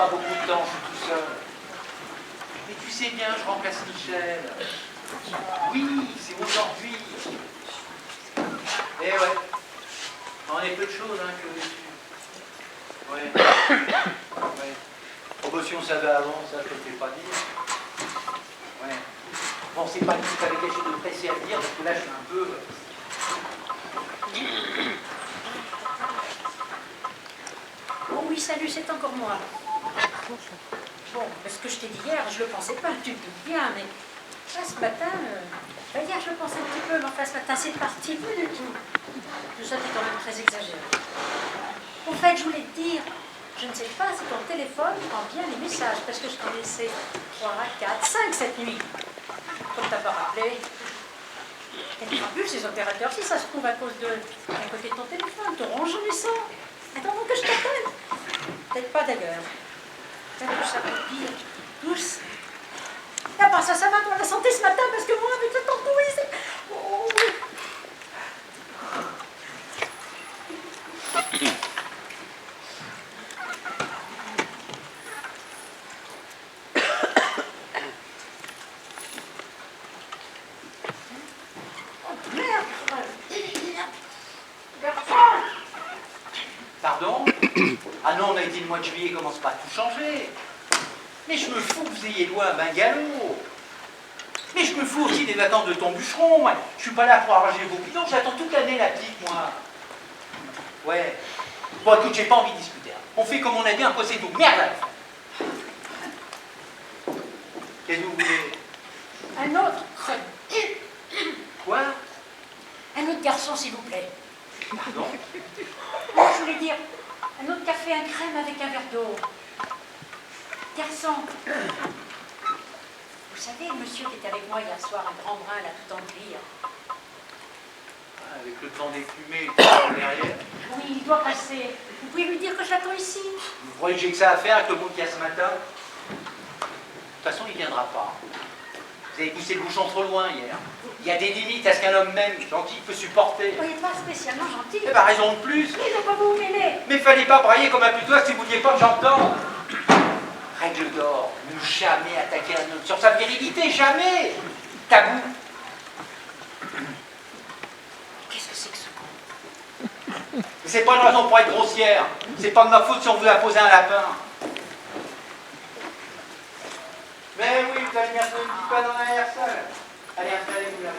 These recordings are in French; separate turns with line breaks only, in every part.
pas beaucoup de temps, je suis tout seul. Mais tu sais bien, je remplace Michel. Oui, c'est aujourd'hui. Eh ouais. On est peu de choses, hein, que dessus. Ouais. Ouais. Oh, bah, si on savait avant, ça, je ne te le fais pas dire. Ouais. Bon, c'est pas dit que t'avais quelque chose de pressé à dire, parce que là, je suis un peu...
Oh oui, salut, c'est encore moi. Bon, ce que je t'ai dit hier, je le pensais pas, tu te doutes bien, mais là, ce matin, hier, je le pensais un petit peu, mais enfin, ce matin, c'est parti, plus du tout. Tout ça, c'est quand même très exagéré. En fait, je voulais te dire, je ne sais pas si ton téléphone prend bien les messages, parce que je t'en ai laissé 3, 4, 5 cette nuit. Comme t'as pas rappelé. Et puis en plus, ces opérateurs, si ça se trouve à cause de à côté de ton téléphone, t'auront jamais ça. Attends que je t'appelle. Peut-être pas d'ailleurs. T'as vu ça pour dire tous. Ah bah ça va pour la santé ce matin, parce que moi, avec le temps pourri, c'est... Oh.
Pardon? Ah non, on a été le mois de juillet, commence pas à tout changer. Mais je me fous que vous ayez loué un bungalow. Mais je me fous aussi des vacances de ton bûcheron, moi. Je suis pas là pour arranger vos bidons, j'attends toute l'année la petite, moi. Ouais. Bon, écoute, j'ai pas envie de discuter. Hein. On fait comme on a dit, un procès tout. Merde à la fin. Qu'est-ce que vous voulez?
Un autre.
Quoi?
Un autre garçon, s'il vous plaît.
Pardon?
Je voulais dire, un autre café, un crème avec un verre d'eau. Garçon. Vous savez, le monsieur qui était avec moi hier soir, un grand brun, là, tout en gris.
Avec le temps d'éfumer derrière.
Oui, il doit passer. Vous pouvez lui dire que je l'attends ici?
Vous croyez que j'ai que ça à faire avec le monde qu'il y a ce matin? De toute façon, il ne viendra pas. Vous avez poussé le bouchon trop loin hier. Il y a des limites à ce qu'un homme même gentil peut supporter.
Vous voyez pas spécialement gentil.
Eh ben, raison de plus.
Mais ne pas vous mêler.
Mais fallait pas brailler comme un putois si vous vouliez pas que j'entende. Règle d'or, ne jamais attaquer un homme sur sa virilité, jamais. Tabou.
Qu'est-ce que c'est que ce con?
C'est pas une raison pour être grossière. C'est pas de ma faute si on vous a posé un lapin. Mais oui, vous allez bien faire une petite pas dans l'arrière-salle. Allez, installez-vous là.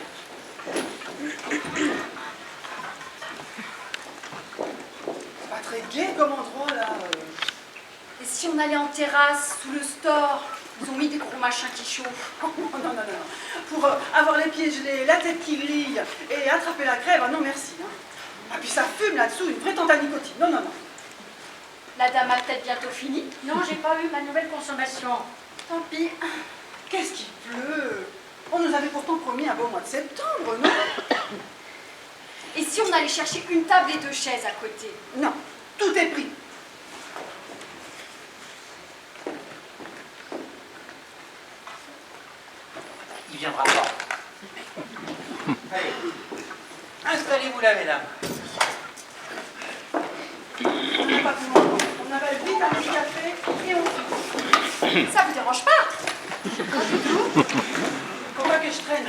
C'est pas très gai comme endroit là.
Et si on allait en terrasse, sous le store, ils ont mis des gros machins qui chauffent.
Oh, non, non, non, non. Pour avoir les pieds gelés, la tête qui grille et attraper la crève, ah non merci. Hein. Ah puis ça fume là-dessous, une vraie tente à nicotine. Non, non, non.
La dame a peut-être bientôt fini.
Non, j'ai pas eu ma nouvelle consommation.
Tant pis.
Qu'est-ce qu'il pleut? On nous avait pourtant promis un beau mois de septembre, non?
Et si on allait chercher une table et 2 chaises à côté?
Non, tout est pris.
Il viendra pas. Allez, installez-vous là, mesdames.
On n'a pas tout le monde. On avale vite un petit café et on fume.
Ça vous dérange pas?
Pas du tout. Faut pas que je traîne.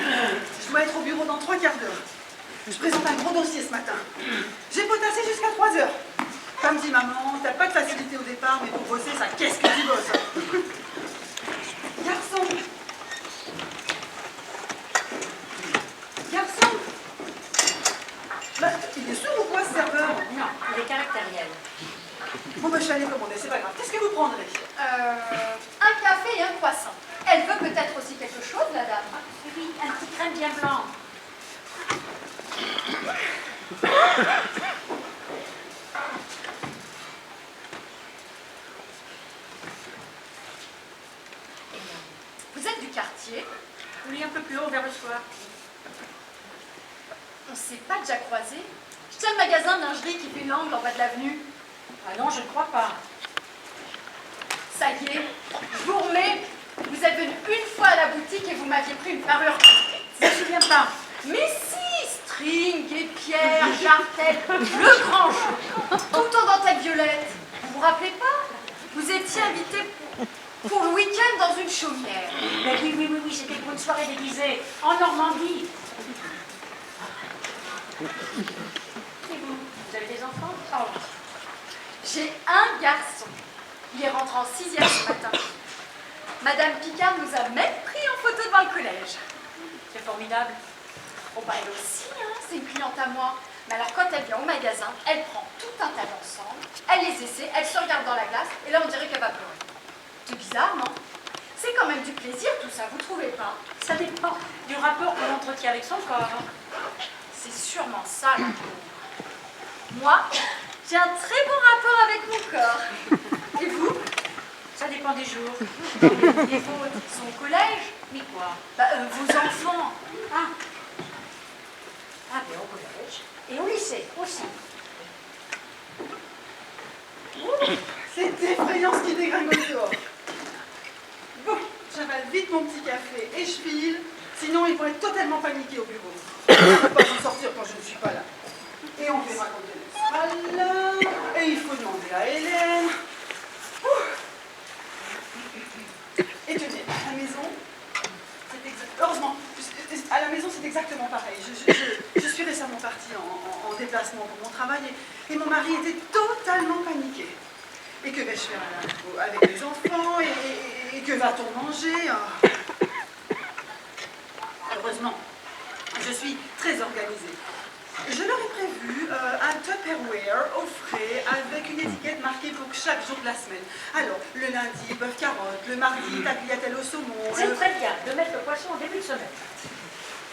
Je dois être au bureau dans 3 quarts d'heure. Je présente un gros dossier ce matin. J'ai potassé jusqu'à 3 heures. Comme dit maman, t'as pas de facilité au départ, mais pour bosser, ça, qu'est-ce que tu bosses? Garçon. Garçon. Bah, il est sourd ou quoi, ce serveur?
Non, il est caractériel.
Bon, bah, je suis allée commander, c'est pas grave. Qu'est-ce que vous prendrez?
Un café et un croissant. Elle veut peut-être aussi quelque chose, la dame.
Oui, un petit crème bien blanc.
Vous êtes du quartier?
Oui, un peu plus haut vers le soir.
On s'est pas déjà croisés? Je tiens le magasin de lingerie qui fait l'angle en bas de l'avenue.
Ah non, je ne crois pas.
Ça y est, je vous remets. Vous êtes venu une fois à la boutique et vous m'aviez pris une parure.
Je ne me souviens pas.
Mais si, string, guépière, jartel, le grand jeu, tout en dentelle violette. Vous vous rappelez pas? Vous étiez invité pour le week-end dans une chaumière.
Mais oui, c'était pour une soirée déguisée en Normandie. Et vous avez des enfants?
Oh. J'ai un garçon. Il est rentré en 6e ce matin. Madame Picard nous a même pris en photo devant le collège.
C'est formidable.
Oh bah elle aussi, hein, c'est une cliente à moi. Mais alors quand elle vient au magasin, elle prend tout un tas d'ensemble, elle les essaie, elle se regarde dans la glace, et là on dirait qu'elle va pleurer. C'est bizarre, non? C'est quand même du plaisir tout ça, vous trouvez pas?
Ça dépend du rapport qu'on entretient avec son corps.
C'est sûrement ça, la pauvre. Moi, j'ai un très bon rapport avec mon corps. Et vous?
Ça dépend des jours.
Les vôtres, ils sont au collège?
Mais quoi?
Vos enfants.
Ah, bien au collège. Et au lycée aussi.
C'est effrayant ce qui dégringole dehors. Bon, j'avale vite mon petit café et je file, sinon ils vont être totalement paniqués au bureau. On ne va pas s'en sortir quand je ne suis pas là. Et on fait raconter le là, et il faut demander à Hélène. Et tenez, à la maison, heureusement, à la maison c'est exactement pareil. Je suis récemment partie en déplacement pour mon travail et mon mari était totalement paniqué. Et que vais-je faire avec les enfants et que va-t-on manger? Heureusement, je suis très organisée. Je leur ai prévu un Tupperware au frais avec une étiquette marquée pour chaque jour de la semaine. Alors, le lundi, bœuf carotte, le mardi, tagliatelle au saumon.
C'est très bien de mettre le poisson en début de semaine.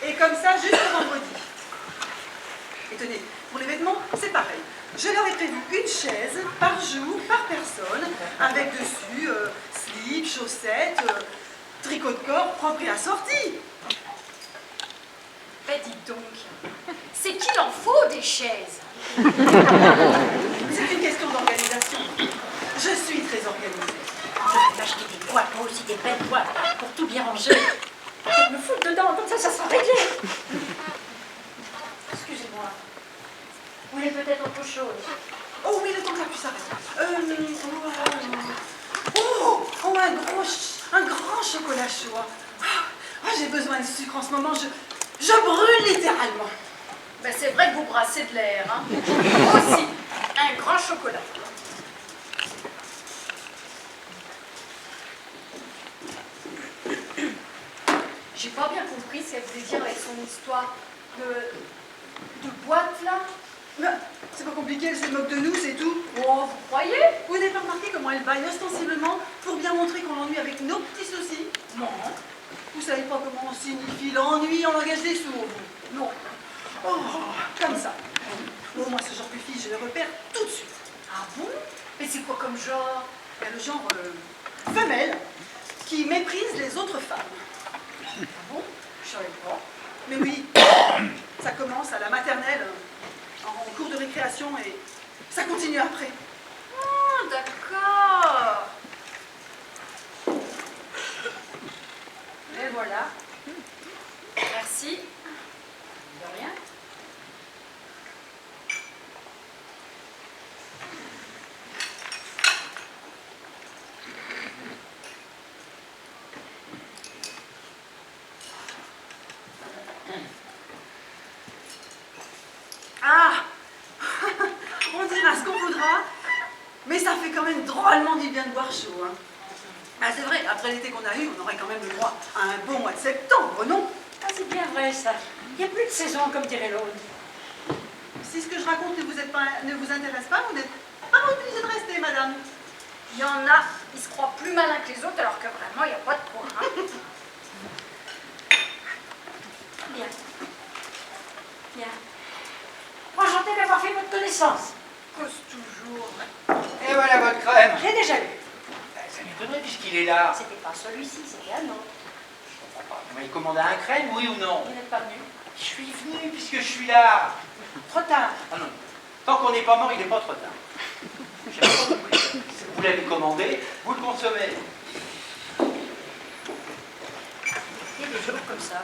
Et comme ça, jusqu'au vendredi. Et tenez, pour les vêtements, c'est pareil. Je leur ai prévu une chaise par jour, par personne, avec dessus slip, chaussettes, tricot de corps propre et assorti.
Ben dites donc, c'est qu'il en faut des chaises.
C'est une question d'organisation. Je suis très organisée.
Je vais m'acheter des boîtes, moi aussi des belles boîtes, pour tout bien ranger. Je me foutre dedans, comme ça sera réglé. Excusez-moi. Vous voulez peut-être autre chose?
Oh oui, le temps que la puce s'arrête. Un grand chocolat chaud. J'ai besoin de sucre en ce moment. Je brûle littéralement.
Ben c'est vrai que vous brassez de l'air, hein. Moi aussi, un grand chocolat. J'ai pas bien compris ce qu'elle voulait dire avec son histoire de boîte là.
Ben, c'est pas compliqué, elle se moque de nous, c'est tout.
Oh, vous croyez?
Vous n'avez pas remarqué comment elle baille ostensiblement pour bien montrer qu'on l'ennuie avec nos petits soucis?
Non.
Vous savez pas comment on signifie l'ennui en langage des sourds?
Non.
Oh, comme ça. Oh, moi, ce genre de fille, je le repère tout de suite.
Ah bon? Mais c'est quoi comme genre?
Il y a le genre femelle qui méprise les autres femmes.
Ah bon? Je savais pas.
Mais oui, ça commence à la maternelle, en cours de récréation, et ça continue après.
Oh, d'accord. Et voilà. Merci. De rien.
Ah on dira ce qu'on voudra, mais ça fait quand même drôlement du bien de boire chaud. Hein. Ah, c'est vrai, après l'été qu'on a eu, on aurait quand même le droit à un bon mois de septembre, non?
Ah, c'est bien vrai ça. Il n'y a plus de saison, comme dirait l'autre.
Si ce que je raconte ne vous intéresse pas, vous n'êtes pas obligé de rester, madame.
Il y en a, ils se croient plus malins que les autres alors que vraiment il n'y a pas de quoi. Hein.
Bien. Bien. Enchantée d'avoir fait votre connaissance.
Cause toujours.
Et voilà votre crème.
J'ai déjà lu.
Ça m'étonnerait puisqu'il est là.
C'était pas celui-ci, c'était un autre.
Vous m'avez commandé un crème, oui ou non?
Vous n'êtes pas venu.
Je suis venu puisque je suis là.
Trop tard.
Ah non, tant qu'on n'est pas mort, il n'est pas trop tard. J'aime pas beaucoup les crèmes. Vous l'avez commandé, vous le consommez.
Il y a des jours comme ça.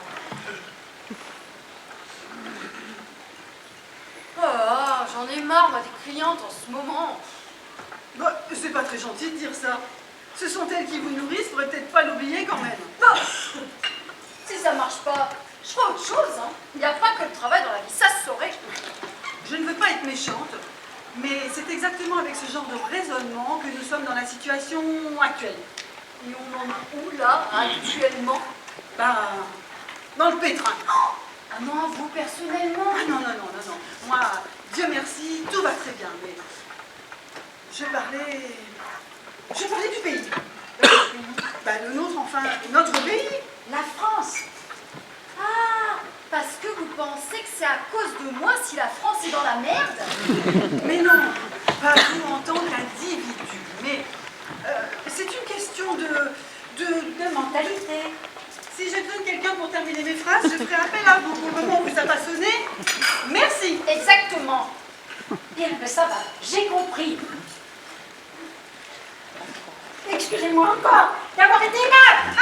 Oh, j'en ai marre, moi, des clientes en ce moment.
Bah, c'est pas très gentil de dire ça. Ce sont elles qui vous nourrissent, faudrait peut-être pas l'oublier quand même.
Bon, si ça marche pas, je ferai autre chose, hein. Il n'y a pas que le travail dans la vie, ça se saurait.
Je ne veux pas être méchante, mais c'est exactement avec ce genre de raisonnement que nous sommes dans la situation actuelle.
Et on en est où là, actuellement?
Bah, dans le pétrin.
Ah non, vous personnellement?
Ah non, non, non, non, non. Moi, Dieu merci, tout va très bien, mais je parlais du pays. Bah, le nôtre, enfin, notre pays.
La France. Ah, parce que vous pensez que c'est à cause de moi si la France est dans la merde?
Mais non, pas vous en tant qu'individu, mais c'est une question de
mentalité.
Si j'ai besoin de quelqu'un pour terminer mes phrases, je ferai appel à vous. Pour le moment où ça va sonner, merci.
Exactement.
Bien, mais ça va, j'ai compris. Excusez-moi encore d'avoir été là.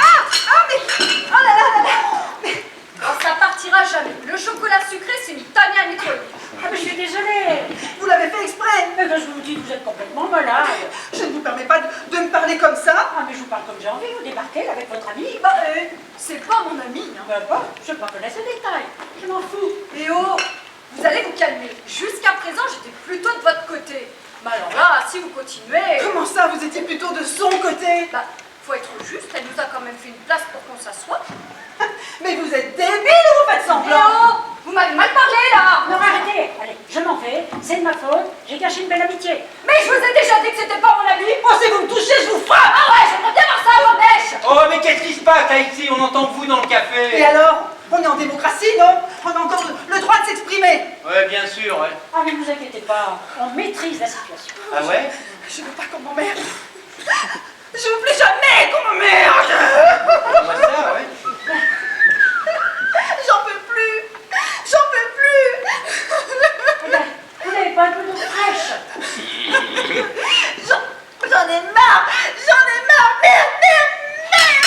Oh là là là là. Mais oh, ça partira jamais. Le chocolat sucré, c'est une tannée à nettoyer.
Ah, mais je suis désolée.
Vous l'avez fait exprès.
Mais ben, je vous dis, vous êtes complètement malade.
Je ne vous permets pas de me parler comme ça.
Ah, mais je vous parle comme j'ai envie, vous débarquez là, avec votre ami.
Bah, c'est pas mon ami, hein.
Ben, pas, je ne pas connaître ce détail. Je m'en fous.
Et oh, vous allez vous calmer. Jusqu'à présent, j'étais plutôt de votre côté. Mais alors là, si vous continuez...
Comment ça, vous étiez plutôt de son côté?
Bah, faut être juste, elle nous a quand même fait une place pour qu'on s'assoie.
Mais vous êtes débile ou vous faites
Et
semblant?
oh, vous m'avez mal parlé là.
Non, arrêtez. Allez, je m'en vais. C'est de ma faute. J'ai gâché une belle amitié.
Mais je vous ai déjà dit que c'était pas mon ami.
Oh, si vous me touchez, je vous frappe.
Ah ouais, j'aimerais bien voir ça à vos mèches.
Oh, mais qu'est-ce qui se passe là ici? On entend que vous dans le
Et
café.
alors? On est en démocratie, non? On a encore le droit de s'exprimer.
Ouais, bien sûr, ouais.
Ah, mais ne vous inquiétez pas. On maîtrise la situation.
Ah ouais?
Je veux pas qu'on m'emmerde. Je veux plus jamais qu'on m'emmerde.
Moi ça, ouais.
J'en peux plus. J'en peux plus.
Eh ben, vous n'avez pas un peu d'eau fraîche?
J'en ai marre. J'en ai marre. Merde, merde, merde.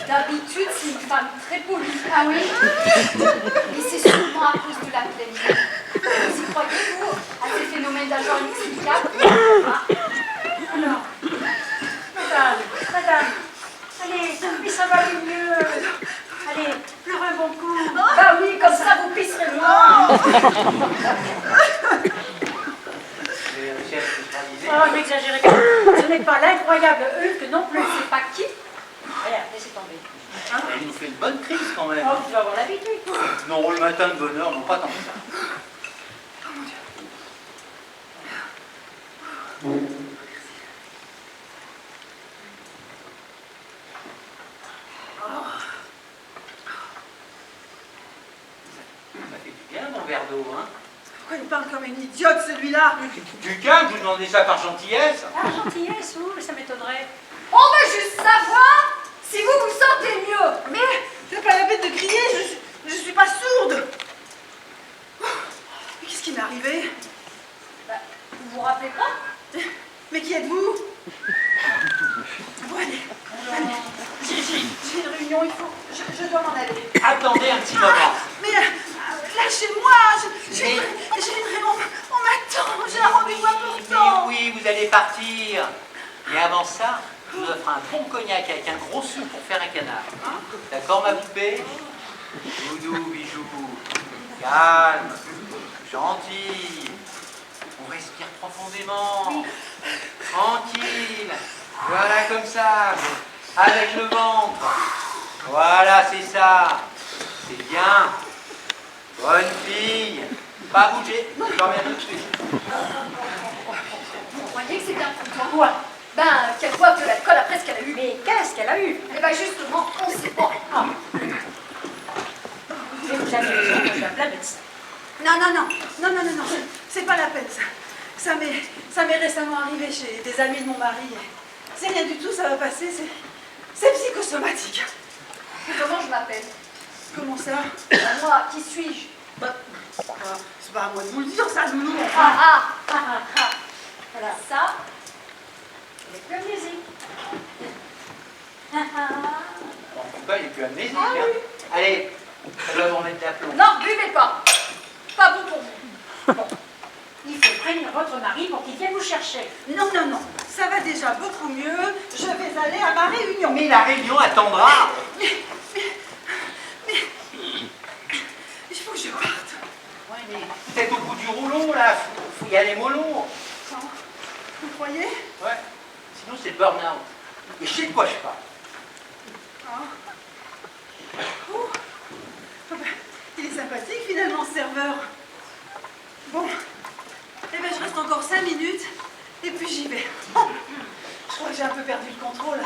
D'habitude, c'est une femme très polie. Ah oui? Mais c'est sûrement à cause de la pleine lune. Vous y croyez, vous, à ces phénomènes d'agents inexplicables? Ah.
Alors, madame, allez, mais ça va aller mieux. Allez, pleurez un bon coup.
Bah oui, comme ça, vous pisserez moins.
Oh, n'exagérez pas. Ce n'est pas l'incroyable Hulk non plus.
C'est pas qui?
Regarde, laissez tomber. Hein?
Elle nous fait une bonne crise quand même.
Oh, vous devez avoir l'habitude.
Non, le matin de bonne heure, non pas tant que ça. Ça fait du bien mon verre d'eau, hein.
Pourquoi il parle comme une idiote, celui-là?
Du calme, vous demandez ça par gentillesse.
Ah, gentillesse, ou ça m'étonnerait.
On veut juste savoir si vous vous sentez mieux.
Mais c'est pas la peine de crier, je suis pas sourde. Oh, mais qu'est-ce qui m'est arrivé?
Bah, vous vous rappelez pas?
Mais qui êtes-vous? Bon, allez. J'ai une réunion, je dois m'en aller.
Attendez un petit moment.
Mais lâchez-moi, j'ai une réunion, on m'attend, j'ai un rendez-vous
Mais
important.
oui, vous allez partir. Mais avant ça, je vous offre un bon cognac avec un gros sucre pour faire un canard. D'accord, ma poupée? Doudou, bijou. Calme. Gentil. On respire profondément. Tranquille. Voilà, comme ça. Avec le ventre. Voilà, c'est ça. C'est bien. Bonne fille. Pas bouger. Je reviens tout de suite.
Vous croyez que c'est bien content?
Quoi?
Ben, qu'elle boive de l'alcool après ce qu'elle a eu.
Mais qu'est-ce qu'elle a eu?
Et ben justement, on sait pas.
Ah. Mais vous avez raison, je vais appeler la médecin.
Non, c'est pas la peine ça. Ça m'est récemment arrivé chez des amis de mon mari. C'est rien du tout, ça va passer, c'est psychosomatique.
Comment je m'appelle?
Comment ça?
Ben, moi, qui suis-je?
Bah, c'est pas à moi de vous le dire, ça, nounou.
Voilà.
Ça,
Elle est plus amnésique.
En tout cas, il n'est plus amnésique. Hein. Allez, ça doit vous remettre d'aplomb.
non, buvez pas. Pas bon pour vous. Bon, il
faut prévenir votre mari pour qu'il vienne vous chercher.
Non, non, non, ça va déjà beaucoup mieux. Je vais aller à ma réunion.
Mais la réunion attendra.
Il faut que je parte.
Ouais, mais vous êtes au bout du rouleau, là. Faut y aller mollo.
Non, vous croyez?
Ouais. Sinon, c'est le burn-out. Et je sais de quoi je parle.
Ah. Ouh. Ah ben, il est sympathique finalement, ce serveur. Bon, eh ben, je reste encore 5 minutes et puis j'y vais. Je crois que j'ai un peu perdu le contrôle.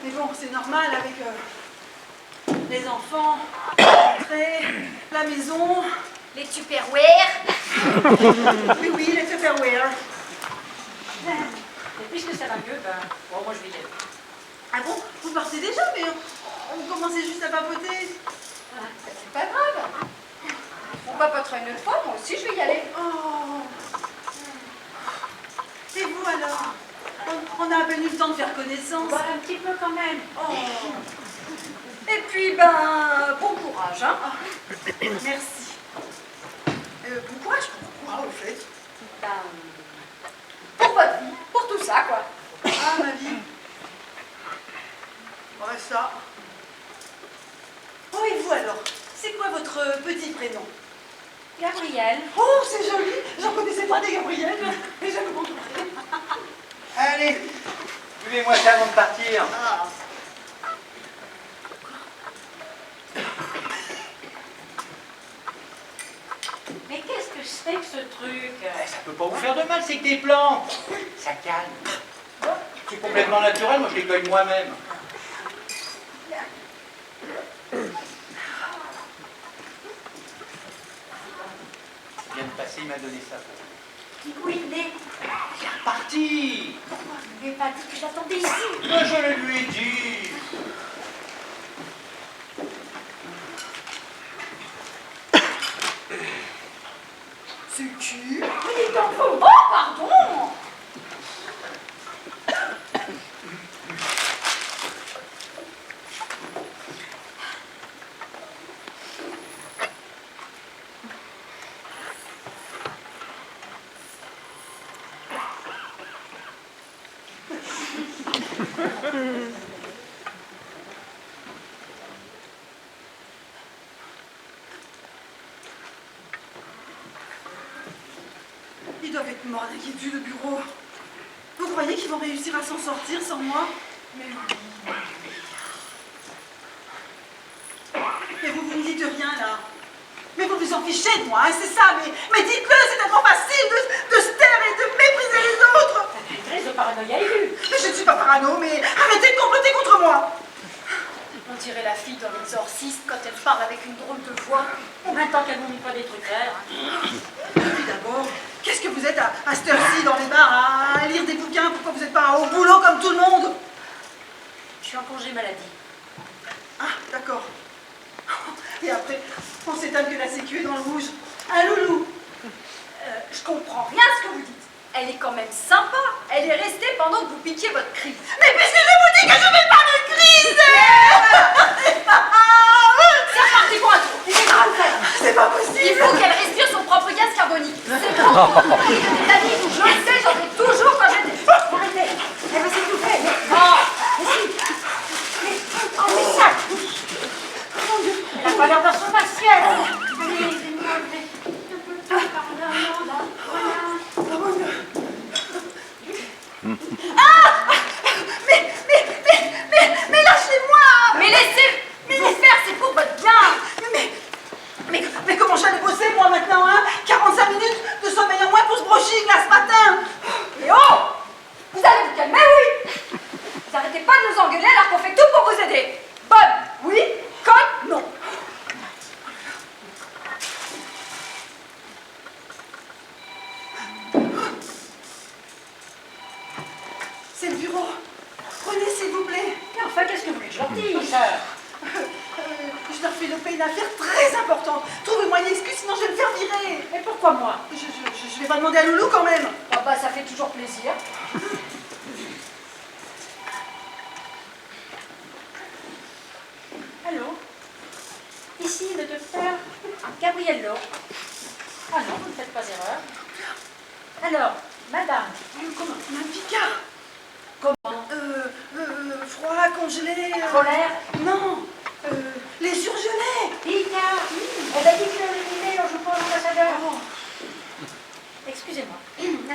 Mais bon, c'est normal avec les enfants, l'entrée, la maison.
Les Tupperware.
Oui, oui, les Tupperware.
Et puisque ça va mieux, ben, bon, moi je vais y aller.
Ah bon? Vous partez déjà, mais on commençait juste à papoter.
C'est pas grave. On papotera une autre fois, moi aussi je vais y aller.
Oh. Et vous alors? On a à peine eu le temps de faire connaissance.
Bah, un petit peu quand même.
Oh.
Et puis, ben, bon courage, hein.
Merci. Bon courage, pourquoi au fait?
Ben, pour votre vie, pour tout ça, quoi.
Ah, ma vie. Ouais, ça. Oh, et vous alors? C'est quoi votre petit prénom?
Gabriel.
Oh, c'est joli. J'en connaissais pas des Gabriel. Et j'aime beaucoup.
Allez, buvez-moi ça avant de partir.
Ah.
Mais qu'est-ce que c'est que ce truc?
Ça peut pas vous faire de mal, c'est que des plantes. Ça calme. C'est complètement naturel, moi je les cueille moi-même. Il vient de passer, il m'a donné ça.
Où il est?
Il est reparti.
Pourquoi vous ne m'avez pas dit que j'attendais ici?
Moi je le lui ai dit.
C'est qui?
Mais dites donc, oh, pardon.
Ils doivent être morts d'inquiétude au bureau. Vous croyez qu'ils vont réussir à s'en sortir sans moi? Mais oui. Mais vous me dites rien là. Mais vous vous en fichez de moi, hein, c'est ça. Mais dites-le, c'est tellement facile de se taire et de mépriser les autres.
T'as une crise de paranoïa aiguë.
Mais je ne suis pas parano, mais arrêtez de comploter contre moi.
On dirait la fille dans l'exorciste quand elle parle avec une drôle de voix.
Maintenant qu'elle vous dit pas des trucs clairs.
Et puis d'abord, qu'est-ce que vous êtes à cette heure-ci dans les bars à lire des bouquins? Pourquoi vous n'êtes pas au boulot comme tout le monde?
Je suis en congé maladie.
Ah, d'accord. Et après, on s'étonne que la sécu est dans le rouge. Un loulou.
Je comprends rien à ce que vous dites. Elle est quand même sympa. Elle est restée pendant que vous piquiez votre crise.
Mais puisque je vous dis que je vais pas de crise.
C'est reparti pour un tour. C'est grave.
C'est pas
Il
possible.
faut qu'elle respire son propre gaz carbonique. C'est bon. Dani, je le sais, j'en ai toujours quand j'étais...
Arrêtez. Elle va s'étouffer.
Non.
Oh, mais ça. Elle a pas l'air dans son assiette. Allez, aidez-moi à lever un peu de temps par là, là. Voilà.
Mais lâchez-moi.
Mais laissez-vous faire, c'est pour votre bien.
Mais comment j'allais bosser moi maintenant, hein? 45 minutes de sommeil en moins pour ce brushing là ce matin.
Et oh, vous allez vous calmer, oui. Vous arrêtez pas de nous engueuler alors qu'on fait tout pour vous aider. Bonne, oui. Conne, non.
C'est le bureau. Prenez s'il vous plaît.
Mais enfin, qu'est-ce que vous voulez que je leur dise?
Je leur fais louper une affaire très importante. Trouvez-moi une excuse, sinon je vais me faire virer.
Mais pourquoi moi?
Je vais pas demander à Loulou quand même.
Ah bah ça fait toujours plaisir.
Allô? Ici le docteur Gabriel Lowe. Ah non, vous ne faites pas erreur. Alors, madame,
Comment? Un Picard.
comment?
Froid, congelé.
Colère?
Non. Les surgelés.
Picard? Elle a dit que l'email on joue pas l'ambassadeur.
Oh.
Excusez-moi.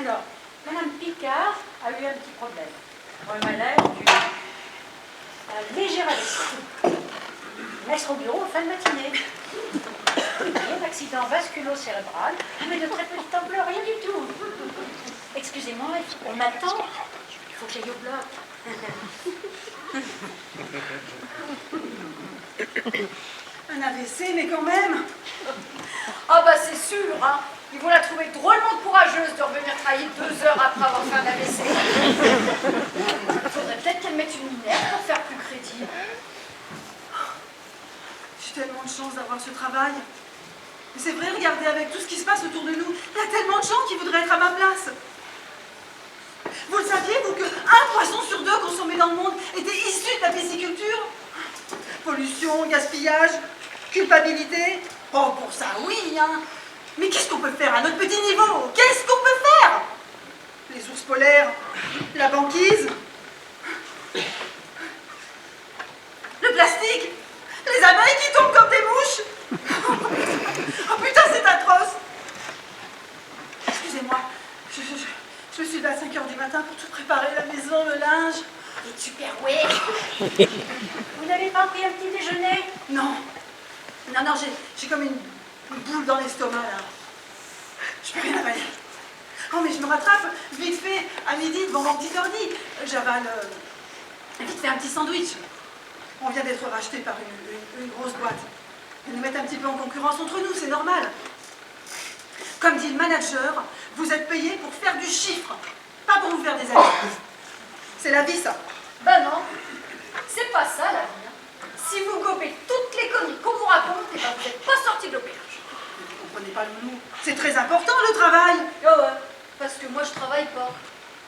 Alors, madame Picard a eu un petit problème. Un malaise dû à un léger AVC. Maître au bureau en fin de matinée. Un accident vasculo-cérébral, mais de très petite ampleur, rien du tout. Excusez-moi, on m'attend. Il faut que j'aille au bloc.
Un AVC, mais quand même.
Ah bah c'est sûr, hein. Ils vont la trouver drôlement courageuse de revenir travailler 2 heures après avoir fait un AVC. Il faudrait peut-être qu'elle mette une minerve pour faire plus crédible.
J'ai tellement de chance d'avoir ce travail. Mais c'est vrai, regardez, avec tout ce qui se passe autour de nous, il y a tellement de gens qui voudraient être à ma place. Vous le saviez, vous, qu'un poisson sur 2 consommé dans le monde était issu de la pisciculture? Pollution, gaspillage, culpabilité. Oh, pour ça, oui, hein. Mais qu'est-ce qu'on peut faire à notre petit niveau? Qu'est-ce qu'on peut faire? Les ours polaires, la banquise, le plastique, les abeilles qui tombent comme des mouches. Oh putain, c'est atroce. Excusez-moi, je me suis levée à 5 h du matin pour tout préparer, la maison, le linge.
Et super ouais.
Vous n'avez pas pris un petit déjeuner?
Non, non, j'ai comme une boule dans l'estomac, là. Je peux rien avaler. Oh, mais je me rattrape vite fait à midi devant mon petit ordi. J'avale vite fait un petit sandwich. On vient d'être racheté par une grosse boîte. Ils nous mettent un petit peu en concurrence entre nous, c'est normal. Comme dit le manager, vous êtes payé pour faire du chiffre, pas pour vous faire des amis. C'est la vie, ça.
Bah non, c'est pas ça la vie. Hein. Si vous gobez toutes les conneries qu'on vous raconte, eh ben vous n'êtes pas sorti de l'auberge.
Vous comprenez pas le mot. C'est très important, le travail.
Oh ouais, parce que moi je travaille pas.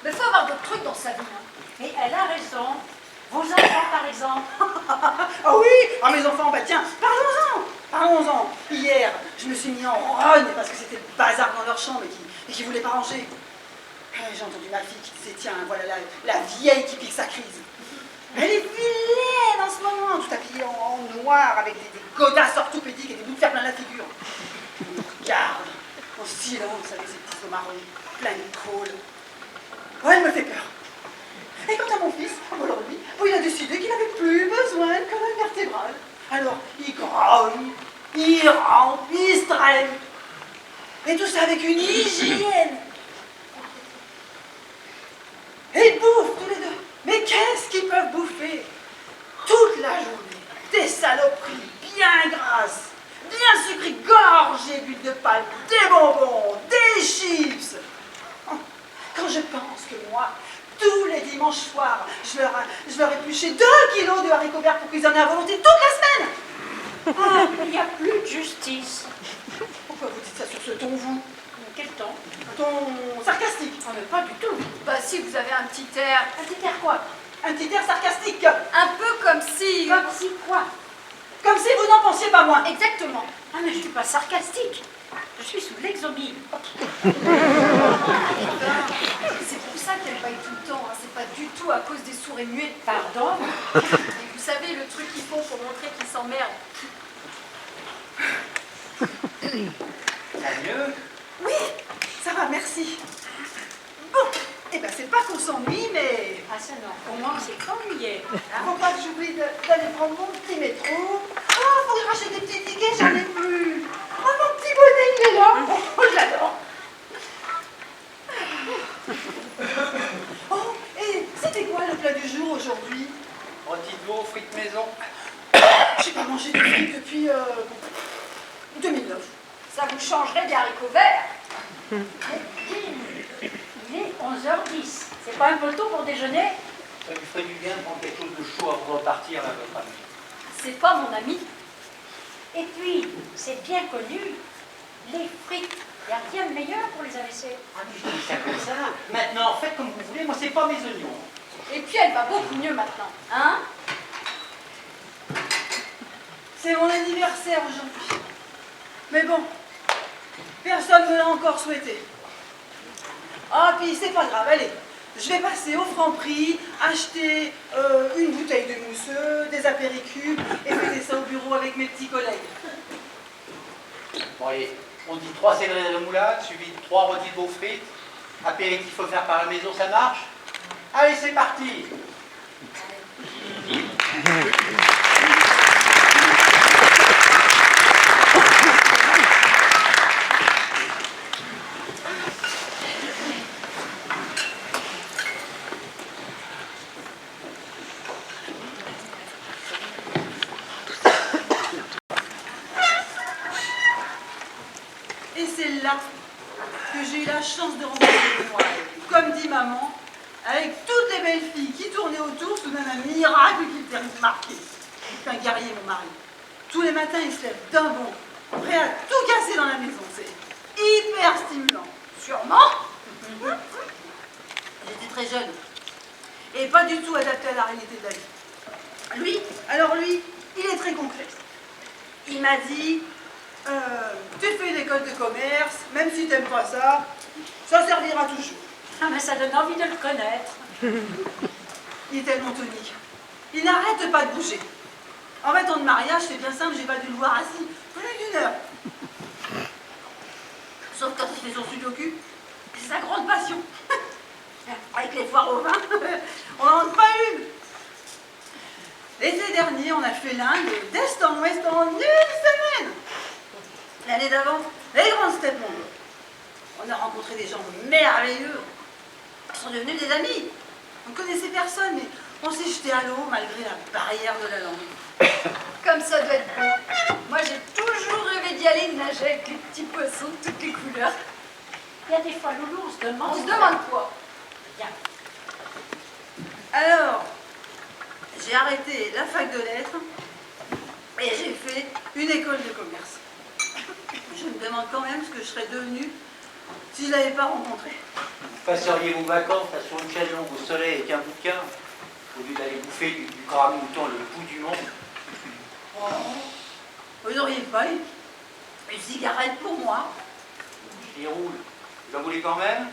Mais faut avoir d'autres trucs dans sa vie. Hein.
Mais elle a raison. Vos enfants, par exemple.
Ah oui. Ah, mes enfants, bah tiens, parlons-en. Hier, je me suis mis en rogne parce que c'était le bazar dans leur chambre et qui voulaient pas ranger. J'ai entendu ma fille qui disait, tiens, voilà la vieille qui pique sa crise. Elle est vilaine en ce moment, tout habillée en noir avec des godasses orthopédiques et des bouts de fer plein la figure. Regarde, en silence avec ses petits os marrons, plein de colle. Ouais, elle me fait peur. Et quant à mon fils, alors lui, il a décidé qu'il n'avait plus besoin de colonne vertébrale. Alors, il grogne, il rampe, il se traîne. Et tout ça avec une hygiène. Et ils bouffent tous les deux. Mais qu'est-ce qu'ils peuvent bouffer? Toute la journée, des saloperies bien grasses, bien sucrées, gorgées d'huile de palme, des bonbons, des chips. Quand je pense que moi, tous les dimanches soirs, je leur épluchais 2 kilos de haricots verts pour cuisiner à volonté toute la semaine.
Ah, il n'y a plus de justice.
Pourquoi vous dites ça sur ce ton, vous?
Quel temps?
Un ton sarcastique.
Ah, mais pas du tout.
Bah si vous avez un petit air,
Un petit air quoi?
Un petit air sarcastique.
un peu comme si...
Comme si quoi?
Comme si vous n'en pensiez pas moins.
Exactement.
Ah, mais je ne suis pas sarcastique. Je suis sous l'exomile.
C'est pour ça qu'elle baille tout le temps. Hein. C'est pas du tout à cause des sourds et muets.
Pardon?
Et vous savez le truc qu'ils font pour montrer qu'ils s'emmerdent.
Ça va mieux?
Oui, ça va, merci. Bon, eh ben c'est pas qu'on s'ennuie, mais
Ah, ça non. Pour moi, c'est ennuyé.
faut pas que j'oublie d'aller prendre mon petit métro. Oh, faut que je rachète des petits tickets, j'en ai plus. Oh, mon petit bonnet, il est là. Oh, je l'adore. Oh, et c'était quoi le plat du jour aujourd'hui?
Rôti de veau, frites maison.
J'ai pas mangé de frites depuis 2009.
Ça vous changerait des haricots verts.
Il est 11h10. C'est pas un peu tôt pour déjeuner?
Ça lui ferait du bien de prendre quelque chose de chaud avant de repartir, là, votre ami.
C'est pas mon ami.
Et puis, c'est bien connu, les frites, il n'y a rien de meilleur pour les AVC.
Ah, mais je dis ça comme ça. Maintenant, faites comme vous voulez, moi, c'est pas mes oignons.
Et puis elle va beaucoup mieux maintenant. Hein?
C'est mon anniversaire aujourd'hui. Mais bon, personne ne me l'a encore souhaité. Ah, puis c'est pas grave, allez. Je vais passer au Franprix, acheter une bouteille de mousseux, des apéricubes et fêter ça au bureau avec mes petits collègues.
Bon, allez, on dit 3 céleri de remoulade, suivi de 3 rôtis de veau frites. Apéritif offert par la maison, ça marche? Allez, c'est parti!
Et c'est là que j'ai eu la chance de rencontrer Benoît. Comme dit maman, avec toutes les belles filles qui tournaient autour, soudain un miracle qui était marqué. C'est un guerrier, mon mari. Tous les matins, il se lève d'un bond, prêt à tout casser dans la maison. C'est hyper stimulant.
Sûrement.
J'étais très jeune et pas du tout adapté à la réalité de la vie. Lui, il est très concret. Il m'a dit, tu fais une école de commerce, même si tu n'aimes pas ça, ça servira toujours.
Ah, mais ça donne envie de le connaître.
Il est tellement tonique. Il n'arrête pas de bouger. En fait, en mariage, c'est bien simple, j'ai pas dû le voir assis plus d'1 heure. Sauf quand il fait son sudoku, c'est sa grande passion. Avec les foires au vin, on n'en manque pas une. L'été dernier, on a fait l'Inde d'est en ouest en 1 semaine. L'année d'avant, les grandes steppes mongoles. On a rencontré des gens merveilleux. Ils sont devenus des amis. On ne connaissait personne, mais on s'est jeté à l'eau malgré la barrière de la langue.
Comme ça doit être beau. Moi, j'ai toujours rêvé d'y aller nager avec les petits poissons de toutes les couleurs.
Il y a des fois, Loulou, on se demande...
On se demande quoi?
Bien.
Alors, j'ai arrêté la fac de lettres et j'ai fait une école de commerce. Je me demande quand même ce que je serais devenue si je ne l'avais pas rencontré.
Vous passeriez vos vacances là, sur une chaise longue au soleil avec un bouquin, au lieu d'aller bouffer du gras mouton le bout du monde.
Oh, vous n'auriez pas eu une cigarette pour moi?
Je les roule. Vous en voulez quand même?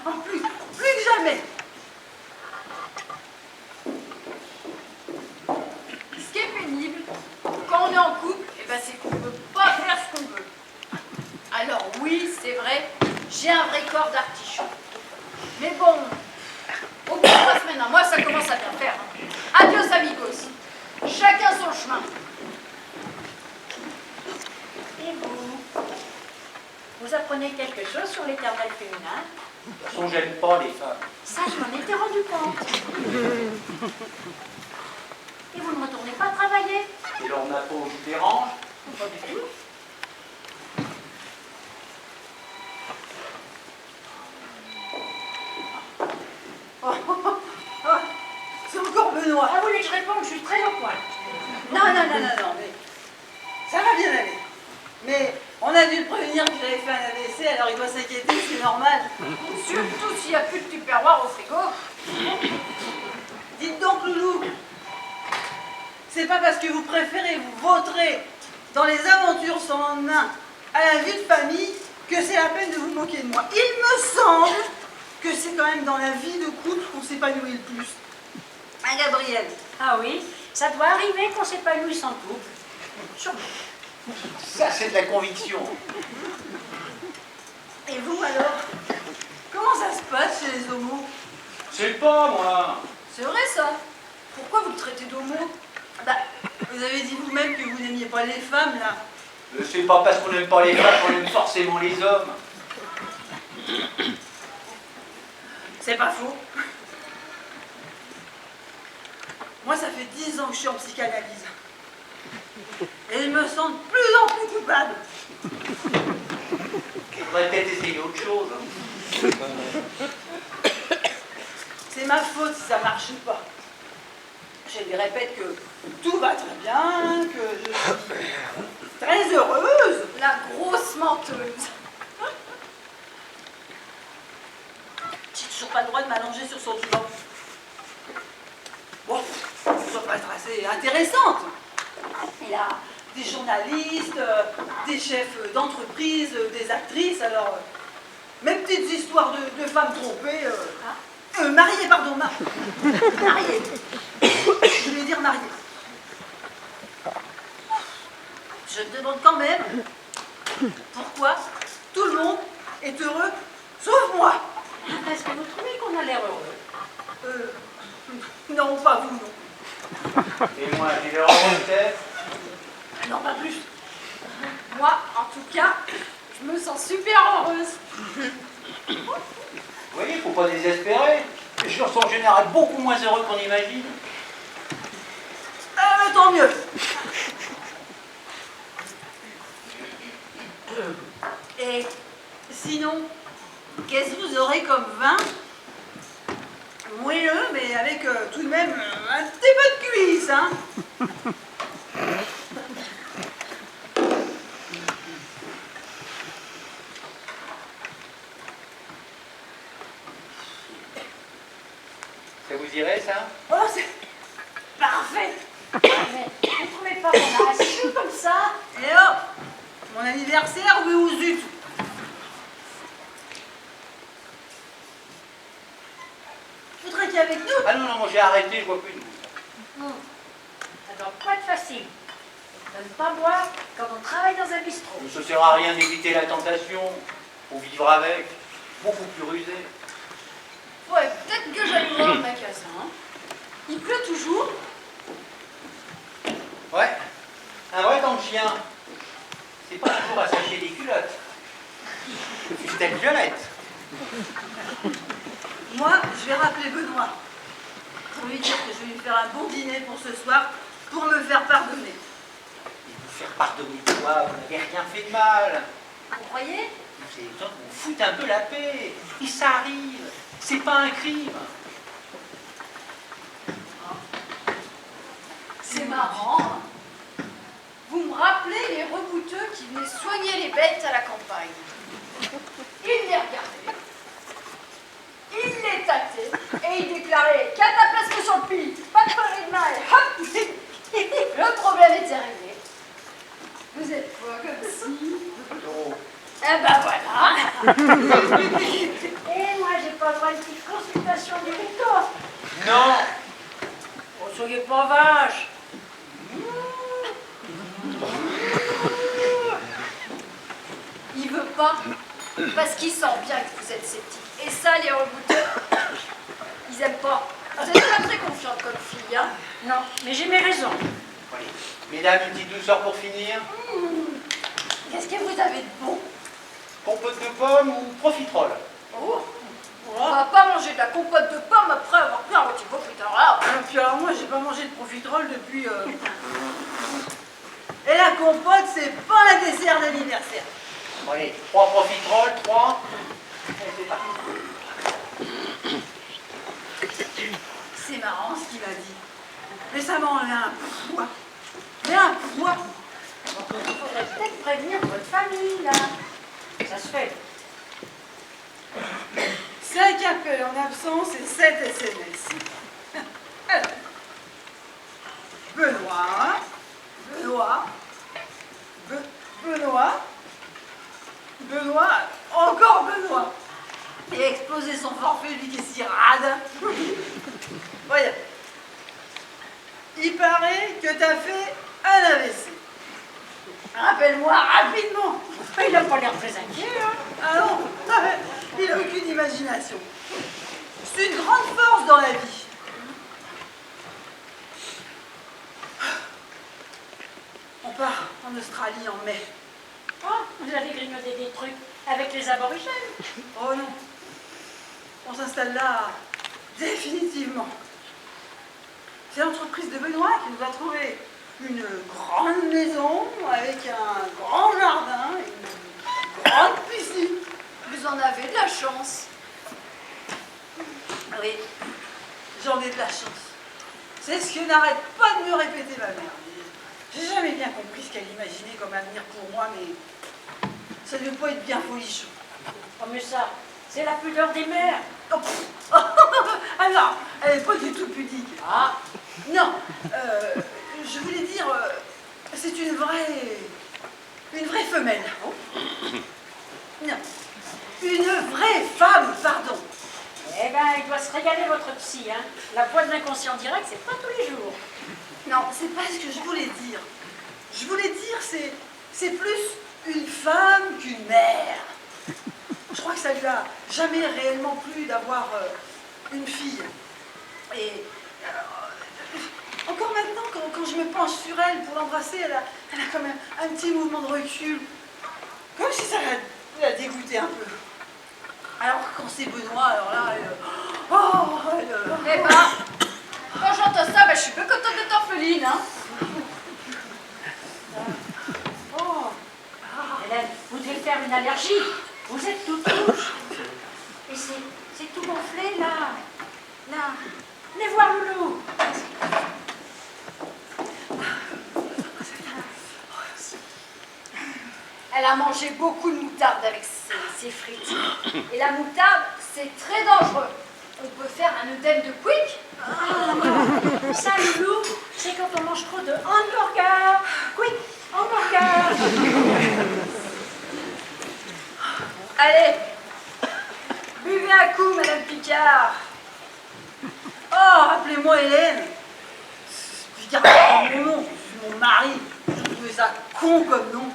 En plus que jamais.
Ce qui est pénible, quand on est en couple, eh ben, c'est qu'on ne peut pas faire ce qu'on veut. Alors oui, c'est vrai, j'ai un vrai corps d'artichaut. Mais bon, au bout de 3 semaines, moi ça commence à bien faire. Adios amigos. Chacun son chemin.
Et vous? Vous apprenez quelque chose sur l'éternel féminin?
De toute façon, j'aime pas les femmes.
Ça, je m'en étais rendu compte. Et vous ne retournez pas travailler?
Et leur ma peau vous dérange?
Pas du tout.
C'est encore Benoît.
Ah, vous voulez que je réponde? Je suis très au point.
Non, mais ça va bien aller. Mais on a dû le prévenir qu'il avait fait un AVC, alors il doit s'inquiéter, c'est normal.
Surtout s'il n'y a plus de tupperware au frigo.
Dites donc, Loulou, c'est pas parce que vous préférez vous vautrer dans les aventures sans lendemain à la vie de famille que c'est la peine de vous moquer de moi. Il me semble que c'est quand même dans la vie de couple qu'on s'épanouit le plus. Hein, Gabriel?
Ah oui, ça doit arriver qu'on s'épanouit sans couple. Sûrement.
Ça, c'est de la conviction.
Et vous alors? Comment ça se passe chez les homos?
Je sais pas, moi.
C'est vrai ça. Pourquoi vous le traitez d'homo?
Bah, vous avez dit vous-même que vous n'aimiez pas les femmes, là.
C'est pas parce qu'on n'aime pas les femmes qu'on aime forcément les hommes.
C'est pas faux. Moi, ça fait 10 ans que je suis en psychanalyse. Et je me sens de plus en plus coupable.
Il faudrait peut-être essayer autre chose.
C'est ma faute si ça marche pas. Je lui répète que tout va très bien, que je suis très heureuse.
La grosse menteuse.
J'ai toujours pas le droit de m'allonger sur son divan. Bon, ça doit pas être assez intéressante. Il a des journalistes, des chefs d'entreprise, des actrices, alors Mes petites histoires de femmes trompées. Mariées, pardon, mariées. Je voulais dire mariées. Je me demande quand même pourquoi tout le monde est heureux, sauf moi.
Est-ce que vous trouvez qu'on a l'air heureux?
Non, pas vous, non.
Et moi, j'ai l'air heureux, peut-être.
Non, pas plus.
Moi, en tout cas, je me sens super heureuse.
Vous voyez, il ne faut pas désespérer. Les gens sont en général beaucoup moins heureux qu'on imagine.
Tant mieux. Et sinon, qu'est-ce que vous aurez comme vin? Moelleux, mais avec tout de même un petit peu de cuisse, hein?
Ça vous irait, ça?
Oh, c'est parfait.
Mais vous trouvez pas qu'on a assez comme ça?
Et oh, mon anniversaire, oui ou zut? Vous trinquez avec nous?
Ah non, non, moi j'ai arrêté, je vois plus de vous.
Ça doit pas être facile. De ne pas boire quand on travaille dans un bistrot.
Ça ne sert à rien d'éviter la tentation. Faut vivre avec. Beaucoup plus rusé.
Ouais, peut-être que j'aille voir le magasin. Hein. Il pleut toujours.
Ouais, un vrai temps de chien. C'est pas toujours à sacher des culottes. Une telle violette.
Moi, je vais rappeler Benoît pour lui dire que je vais lui faire un bon dîner pour ce soir pour me faire pardonner.
Et vous faire pardonner quoi? Vous n'avez rien fait de mal.
Vous croyez?
Vous avez besoin qu'on vous foute un peu la paix. Et ça arrive. C'est pas un crime.
C'est marrant. Hein. Vous me rappelez les rebouteux qui venaient soigner les bêtes à la campagne. Ils les regardaient, ils les tâtaient et ils déclaraient qu'à ta place que sur le pli, pas de palais de main et hop, le problème était réglé. Vous êtes quoi comme si?
Oh.
Eh ben voilà.
Et moi, j'ai pas le droit à une petite consultation du veto.
Non.
Oh, soyez pas vache.
Il veut pas parce qu'il sent bien que vous êtes sceptique. Et ça, les rebouteux, ils aiment pas. Vous êtes pas très confiante comme fille, hein?
Non, mais j'ai mes raisons.
Oui. Mesdames, une petite douceur pour finir.
Qu'est-ce que vous avez de bon?
Compote de pommes ou profiterole?
Oh. On va pas manger de la compote de pommes après avoir pris un rôti beau plus tard là.
Et puis alors moi, j'ai pas mangé de profiterole depuis... Et la compote, c'est pas un dessert d'anniversaire.
Allez, 3 profiteroles, 3. Allez, c'est parti.
C'est marrant ce qu'il m'a dit. Mais ça m'enlève un poids. Mais un poids.
Il faudrait peut-être prévenir votre famille, là. Ça se fait.
5 appels en absence et 7 SMS. Alors, Benoît, encore Benoît. Et exploser son forfait, lui qui est si rade. Voyons. Il paraît que t'as fait un AVC. Rappelle-moi rapidement.
Il n'a pas l'air très inquiet, hein.
Ah non, il n'a aucune imagination. C'est une grande force dans la vie. On part en Australie en mai.
Oh, vous allez grignoter des trucs avec les aborigènes.
Oh non, on s'installe là définitivement. C'est l'entreprise de Benoît qui nous a trouvé une grande maison avec un grand jardin et une grande piscine.
Vous en avez de la chance.
Oui, j'en ai de la chance. C'est ce que n'arrête pas de me répéter ma mère. J'ai jamais bien compris ce qu'elle imaginait comme avenir pour moi, mais ça ne devait pas être bien folichon.
Oh, mais ça, c'est la pudeur des mères.
Oh, pff. Ah non, elle n'est pas du tout pudique.
Ah,
Non, je voulais dire, c'est une vraie femelle. Non, Une vraie femme, pardon.
Eh ben, il doit se régaler, votre psy, hein. La voix de l'inconscient direct, c'est pas tous les jours.
Non, c'est pas ce que je voulais dire. Je voulais dire, c'est plus une femme qu'une mère. Je crois que ça lui a jamais réellement plu d'avoir une fille. Et encore maintenant, quand je me penche sur elle pour l'embrasser, elle a quand même un petit mouvement de recul. Comme si ça la dégoûtait un peu. Alors quand c'est Benoît, alors là,
Eh ben, quand j'entends ça, je suis peu contente d'être orpheline, hein.
Oh, Hélène, vous devez faire une allergie. Vous êtes toute rouge. Et c'est tout gonflé, là. Là. Venez voir Loulou.
Elle a mangé beaucoup de moutarde avec ses frites. Et la moutarde, c'est très dangereux. On peut faire un œdème de quick.
Ça, Loulou, c'est quand on mange trop de hamburger. Quick, hamburger.
Allez, buvez un coup, Madame Picard.
oh, appelez-moi Hélène. Picard, c'est mon nom, je suis mon mari. Je trouvais ça con comme nom.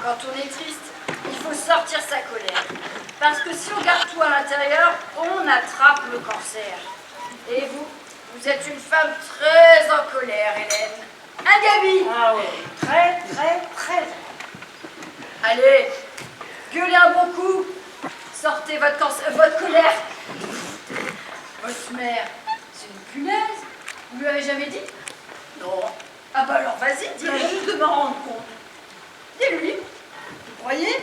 Quand on est triste, il faut sortir sa colère. Parce que si on garde tout à l'intérieur, on attrape le cancer. Et vous êtes une femme très en colère, Hélène. Un Gabi.
Ah oui, très, très, très.
Allez, gueulez un bon coup. Sortez votre colère. Votre mère, c'est une punaise. Vous lui avez jamais dit?
Non,
Ah bah alors vas-y,
je viens
dis-lui.
juste de me rendre compte.
Dis-lui.
Vous croyez?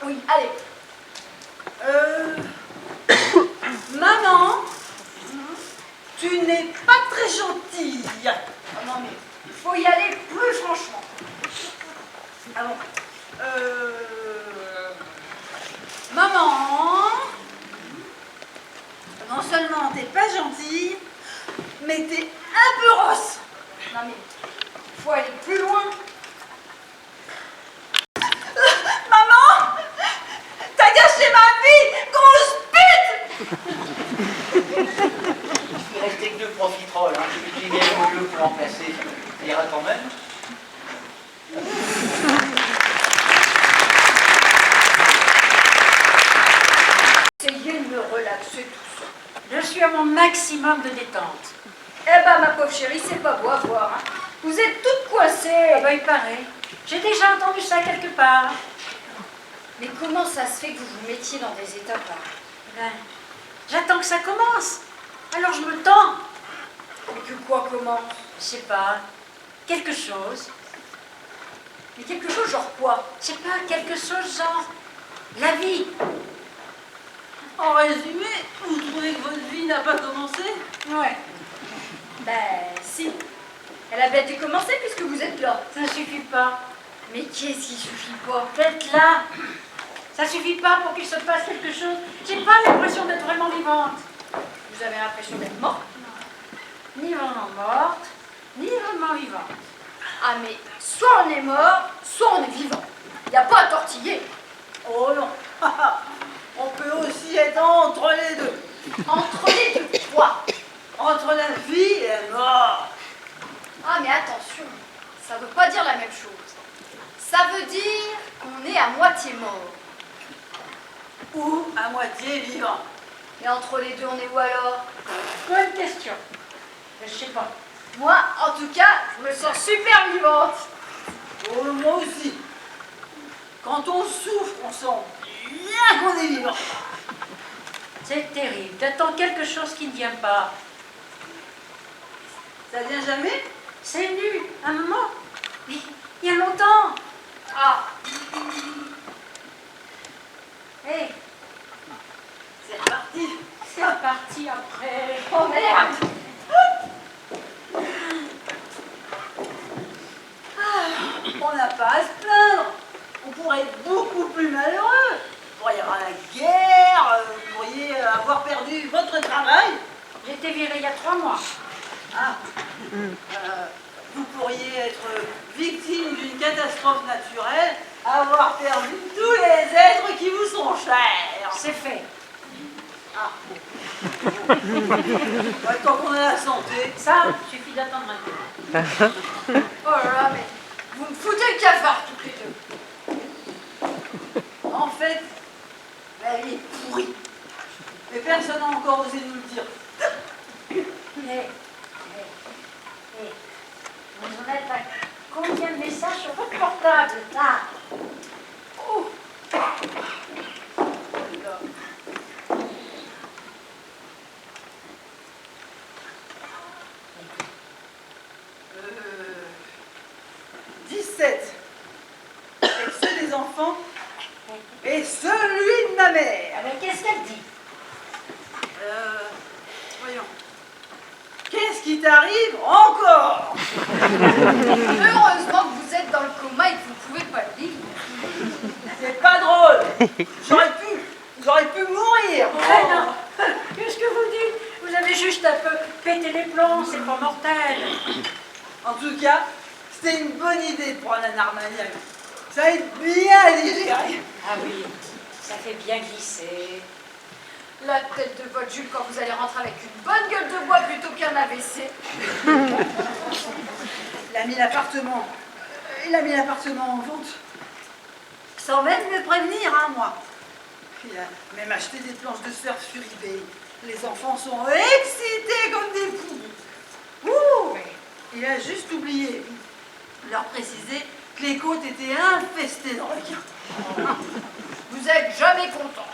Oui, allez.
Maman, tu n'es pas très gentille.
Ah non mais, il faut y aller plus franchement.
Ah bon. Maman, non seulement t'es pas gentille, mais t'es un peu rosse.
Non mais, il faut aller plus loin.
Maman, t'as gâché ma vie, grosse pute.
Il restait que 2 profiteroles, hein. J'ai mis au lieu pour remplacer. Ça ira quand même.
Essayez de me relaxer tout ça.
Je suis à mon maximum de détente.
Eh ben ma pauvre chérie, c'est pas beau à voir. Hein. Vous êtes toutes coincées.
Ah bah, il paraît. J'ai déjà entendu ça quelque part.
Mais comment ça se fait que vous vous mettiez dans des états pareils?
Ben, j'attends que ça commence. Alors je me tends.
Mais que quoi commence?
Je sais pas. Quelque chose.
Mais quelque chose genre quoi?
Je sais pas, quelque chose genre la vie.
En résumé, vous trouvez que votre vie n'a pas commencé?
Ouais.
Ben si. Elle a bien dû commencer puisque vous êtes là.
Ça suffit pas.
Mais qu'est-ce qui suffit pas?
D'être là. Ça suffit pas pour qu'il se passe quelque chose. J'ai pas l'impression d'être vraiment vivante.
Vous avez l'impression d'être morte?
Ni vraiment morte, ni vraiment vivante.
Ah mais soit on est mort, soit on est vivant. Il n'y a pas à tortiller.
Oh non. On peut aussi être entre les deux.
Entre les deux, quoi?
Entre la vie et la mort.
Ah mais attention, ça veut pas dire la même chose. Ça veut dire qu'on est à moitié mort.
Ou à moitié vivant.
Et entre les deux, on est où alors?
Bonne question. Je sais pas.
Moi, en tout cas, je me sens super vivante.
Oh, moi aussi. Quand on souffre, on sent bien qu'on est vivant.
C'est terrible. T'attends quelque chose qui ne vient pas.
Ça vient jamais?
C'est venu, un moment. Mais il y a longtemps.
Ah,
Hé,
C'est reparti.
c'est reparti après.
oh merde.
On n'a pas à se plaindre. On pourrait être beaucoup plus malheureux. Vous pourriez avoir la guerre, vous pourriez avoir perdu votre travail.
J'ai été virée il y a 3 mois.
Ah. vous pourriez être victime d'une catastrophe naturelle, avoir perdu tous les êtres qui vous sont chers.
C'est fait.
Ah. Bah, tant qu'on a la santé.
Ça, suffit d'attendre un peu.
Oh là là, mais vous me foutez le cafard toutes les deux.
En fait, elle est pourrie. Mais personne n'a encore osé nous le dire.
Vous en êtes à combien de messages sur votre portable, là?
Oh. Là. 17. Et ceux des enfants et celui de ma mère.
Ah ben, qu'est-ce qu'elle dit?
Voyons. Qu'est-ce qui t'arrive encore?
Heureusement que vous êtes dans le coma et que vous pouvez pas le lire.
C'est pas drôle. J'aurais pu mourir.
Ah non, qu'est-ce que vous dites? Vous avez juste un peu pété les plombs, c'est pas mortel.
En tout cas, c'était une bonne idée de prendre un armagnac. Ça aide bien à digérer.
Ah oui, ça fait bien glisser.
La tête de votre Jules quand vous allez rentrer avec une bonne gueule de bois plutôt qu'un AVC.
Il a mis l'appartement en vente. Sans même me prévenir, hein, moi. Il a même acheté des planches de surf sur eBay. Les enfants sont excités comme des fous. Ouh! Il a juste oublié de leur préciser que les côtes étaient infestées de requins.
Vous êtes jamais content.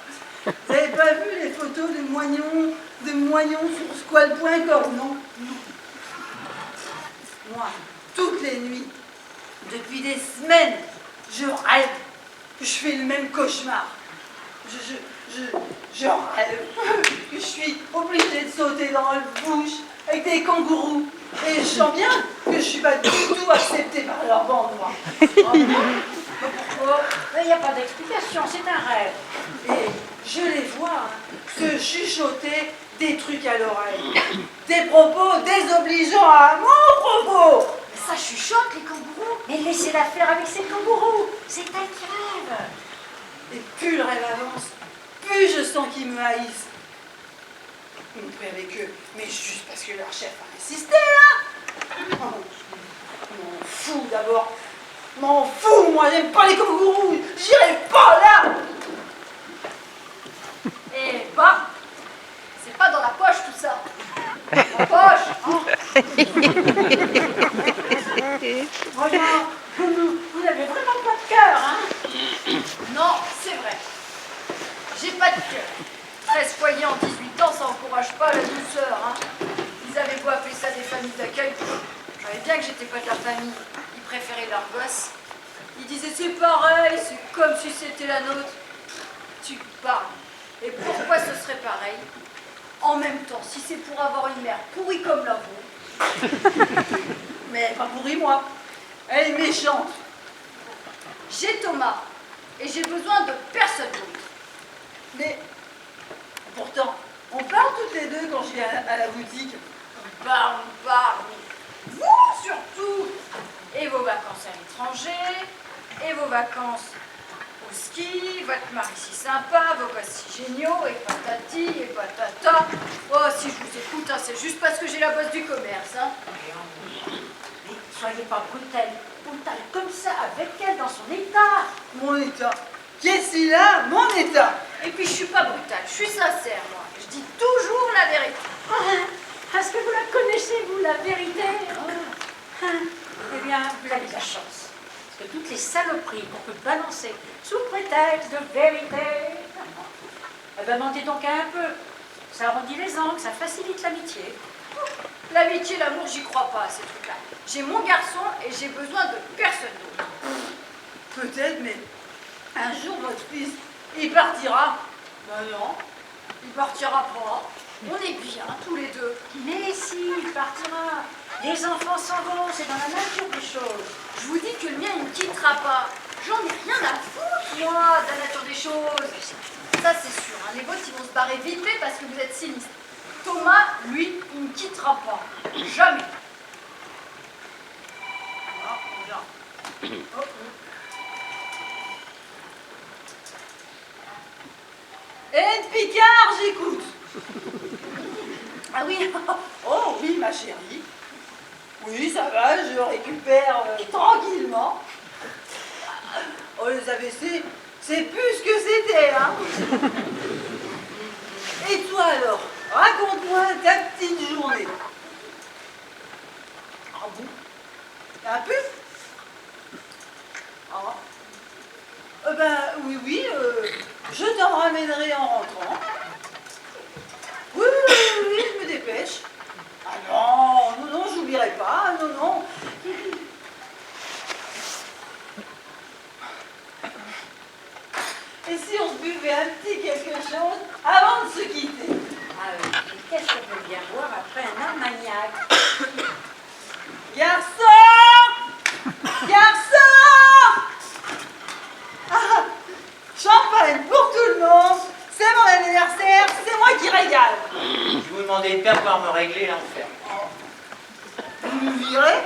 Vous n'avez pas vu les photos de moignons sur squal.com, non? Moi, toutes les nuits, depuis des semaines, je rêve. Je fais le même cauchemar. Je rêve que je suis obligée de sauter dans le bush avec des kangourous. Et je sens bien que je suis pas du tout acceptée par leur bande, moi.
Pourquoi? Il n'y a pas d'explication, c'est un rêve.
Et je les vois se chuchoter des trucs à l'oreille. Des propos désobligeants à mon propos.
Mais ça chuchote les kangourous.
Mais laissez-la faire avec ses kangourous, c'est un rêve.
Et plus le rêve avance, plus je sens qu'ils me haïssent. Une paix avec eux, mais juste parce que leur chef a insisté, là. Oh, m'en fous d'abord. M'en fous, moi, j'aime pas les kangourous. J'irai pas là.
Et bah, c'est pas dans la poche tout ça. En poche, hein.
Voyons, vous n'avez vraiment pas de cœur, hein?
Non, c'est vrai. J'ai pas de cœur. 13 foyers en 18 ans, ça encourage pas la douceur, hein. Ils avaient beau appeler ça des familles d'accueil. Je savais bien que j'étais pas de leur famille. Ils préféraient leurs gosses. Ils disaient c'est pareil, c'est comme si c'était la nôtre. Tu parles. Et pourquoi ce serait pareil? En même temps, si c'est pour avoir une mère pourrie comme la vôtre.
Mais pas pourri, moi. Elle est méchante.
J'ai Thomas. Et j'ai besoin de personne d'autre.
Mais pourtant, on parle toutes les deux quand je viens à la boutique.
On parle. Vous surtout. Et vos vacances à l'étranger. Et vos vacances au ski. Votre mari si sympa. Vos gosses si géniaux. Et patati et patata. Oh, si je vous écoute, hein, c'est juste parce que j'ai la bosse du commerce. Hein.
Mais soyez pas brutal comme ça avec elle dans son état.
Mon état. Qu'est-ce qu'il a? Mon état.
Et puis je suis pas brutale, je suis sincère moi. Je dis toujours la vérité.
Est-ce que vous la connaissez, vous, la vérité? Eh bien, vous avez de la chance. Parce que toutes les saloperies qu'on peut balancer sous prétexte de vérité, eh bien, mentez donc un peu. Ça arrondit les angles, ça facilite l'amitié.
L'amitié, l'amour, j'y crois pas à ces trucs-là. J'ai mon garçon et j'ai besoin de personne d'autre.
Peut-être, mais un jour, votre fils, il partira.
Ben non, il partira pas. On est bien tous les deux.
Mais si, il partira. Les enfants s'en vont, c'est dans la nature des choses.
Je vous dis que le mien, il ne quittera pas. J'en ai rien à foutre, moi, de la nature des choses. Ça, c'est sûr. Hein. Les vôtres, ils vont se barrer vite fait parce que vous êtes sinistre. Thomas, lui, il ne quittera pas. Jamais.
Et Picard, j'écoute. Ah oui, oh oui, ma chérie. Oui, ça va, je récupère tranquillement. Oh, les AVC, c'est plus ce que c'était, hein. Et toi alors, raconte-moi ta petite journée. Ah bon? Un peu? Ah. Ben oui, oui, je t'en ramènerai en rentrant. Oui, oui, oui, oui, je me dépêche. Ah non, non, non, j'oublierai pas, non, non. Et si on se buvait un petit quelque chose avant de se quitter?
Ah oui, mais qu'est-ce qu'on peut bien boire après un armagnac?
Garçon! Garçon! Ah, champagne pour tout le monde, c'est mon anniversaire, c'est moi qui régale.
Je vous demandais de bien pouvoir me régler l'enfer.
Vous nous virez?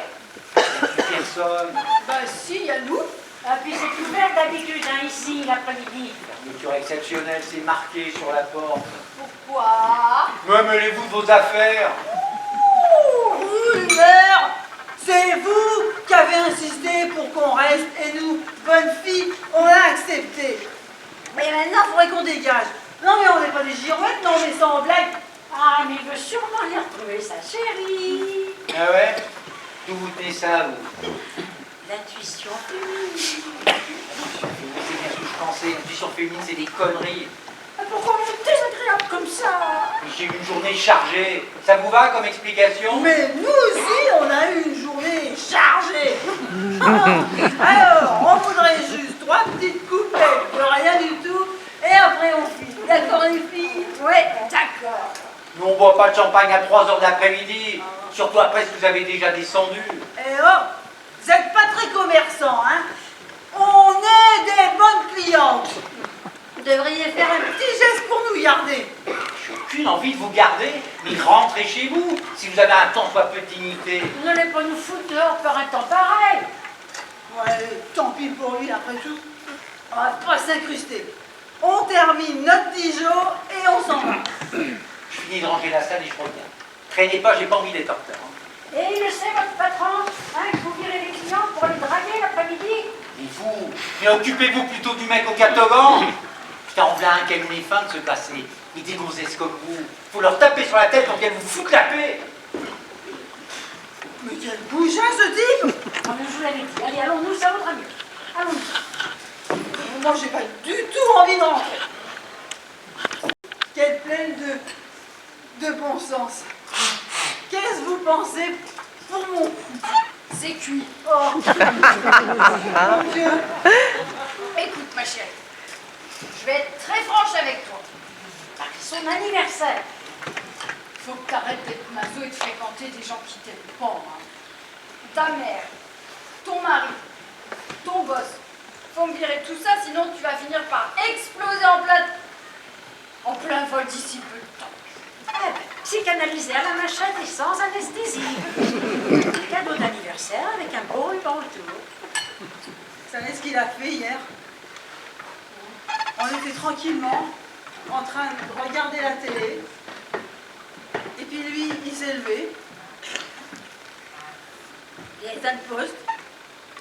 Personne.
Bah si, y a nous.
Ah, puis c'est ouvert d'habitude, hein, ici, l'après-midi.
Fermeture exceptionnelle, c'est marqué sur la porte.
Pourquoi?
Me mêlez-vous de vos affaires.
Oui, mère, c'est vous qui avez insisté pour qu'on reste et nous, bonnes filles, on a accepté. Mais maintenant, il faudrait qu'on dégage. Non mais on n'est pas des girouettes, non mais sans blague.
Ah, mais il veut sûrement y retrouver sa chérie.
Ah ouais? D'où vous tenez ça, vous?
L'intuition féminine.
C'est bien ce que je pensais. L'intuition féminine, c'est des conneries.
Ah, pourquoi on est désagréable comme ça?
J'ai eu une journée chargée. Ça vous va comme explication?
Mais nous aussi, on a eu une journée chargée. Alors, on voudrait juste 3 petites coupettes de rien du tout, et après on file. D'accord les filles?
Ouais, d'accord.
Nous, on boit pas de champagne à 3h d'après-midi. Surtout après ce que vous avez déjà descendu.
Eh oh, vous n'êtes pas très commerçants, hein? On est des bonnes clientes. Vous devriez faire un petit geste pour nous garder.
J'ai aucune envie de vous garder, mais rentrez chez vous, si vous avez un temps soit peu de dignité.
Vous n'allez pas nous foutre dehors par un temps pareil.
Ouais, tant pis pour lui après tout. On va pas s'incruster. On termine notre Dijon et on s'en va.
Je finis de ranger la salle et je reviens. Traînez pas, j'ai pas envie d'être en retard.
Et il le sait, votre patron, hein, que vous virez les clients pour les draguer l'après-midi.
Et vous, mais occupez-vous plutôt du mec au catogan. Putain, on v'là un qui a eu les fins de se passer. Ils des gonzesses comme vous. Faut leur taper sur la tête pour qu'elles vous foutent la paix.
Mais quel bougin ce type!
On nous l'avait dit. Allez, allons-nous, ça vaudra mieux. Allons-nous.
Moi j'ai pas du tout envie de rentrer. Quelle pleine de bon sens. Qu'est-ce que vous pensez pour mon coup?
C'est cuit.
Oh mon Dieu!
Écoute, ma chérie, je vais être très franche avec toi.
Son anniversaire.
Faut que t'arrêtes d'être maso et de fréquenter des gens qui t'aiment pas. Hein. Ta mère, ton mari, ton boss. Faut me virer tout ça, sinon tu vas finir par exploser en plein vol d'ici peu de temps.
Eh ben, psychanalysé à la machette et sans anesthésie. Cadeau d'anniversaire avec un beau ruban autour.
Vous savez ce qu'il a fait hier? On était tranquillement en train de regarder la télé. Et puis lui, il s'est levé. Il a éteint le poste,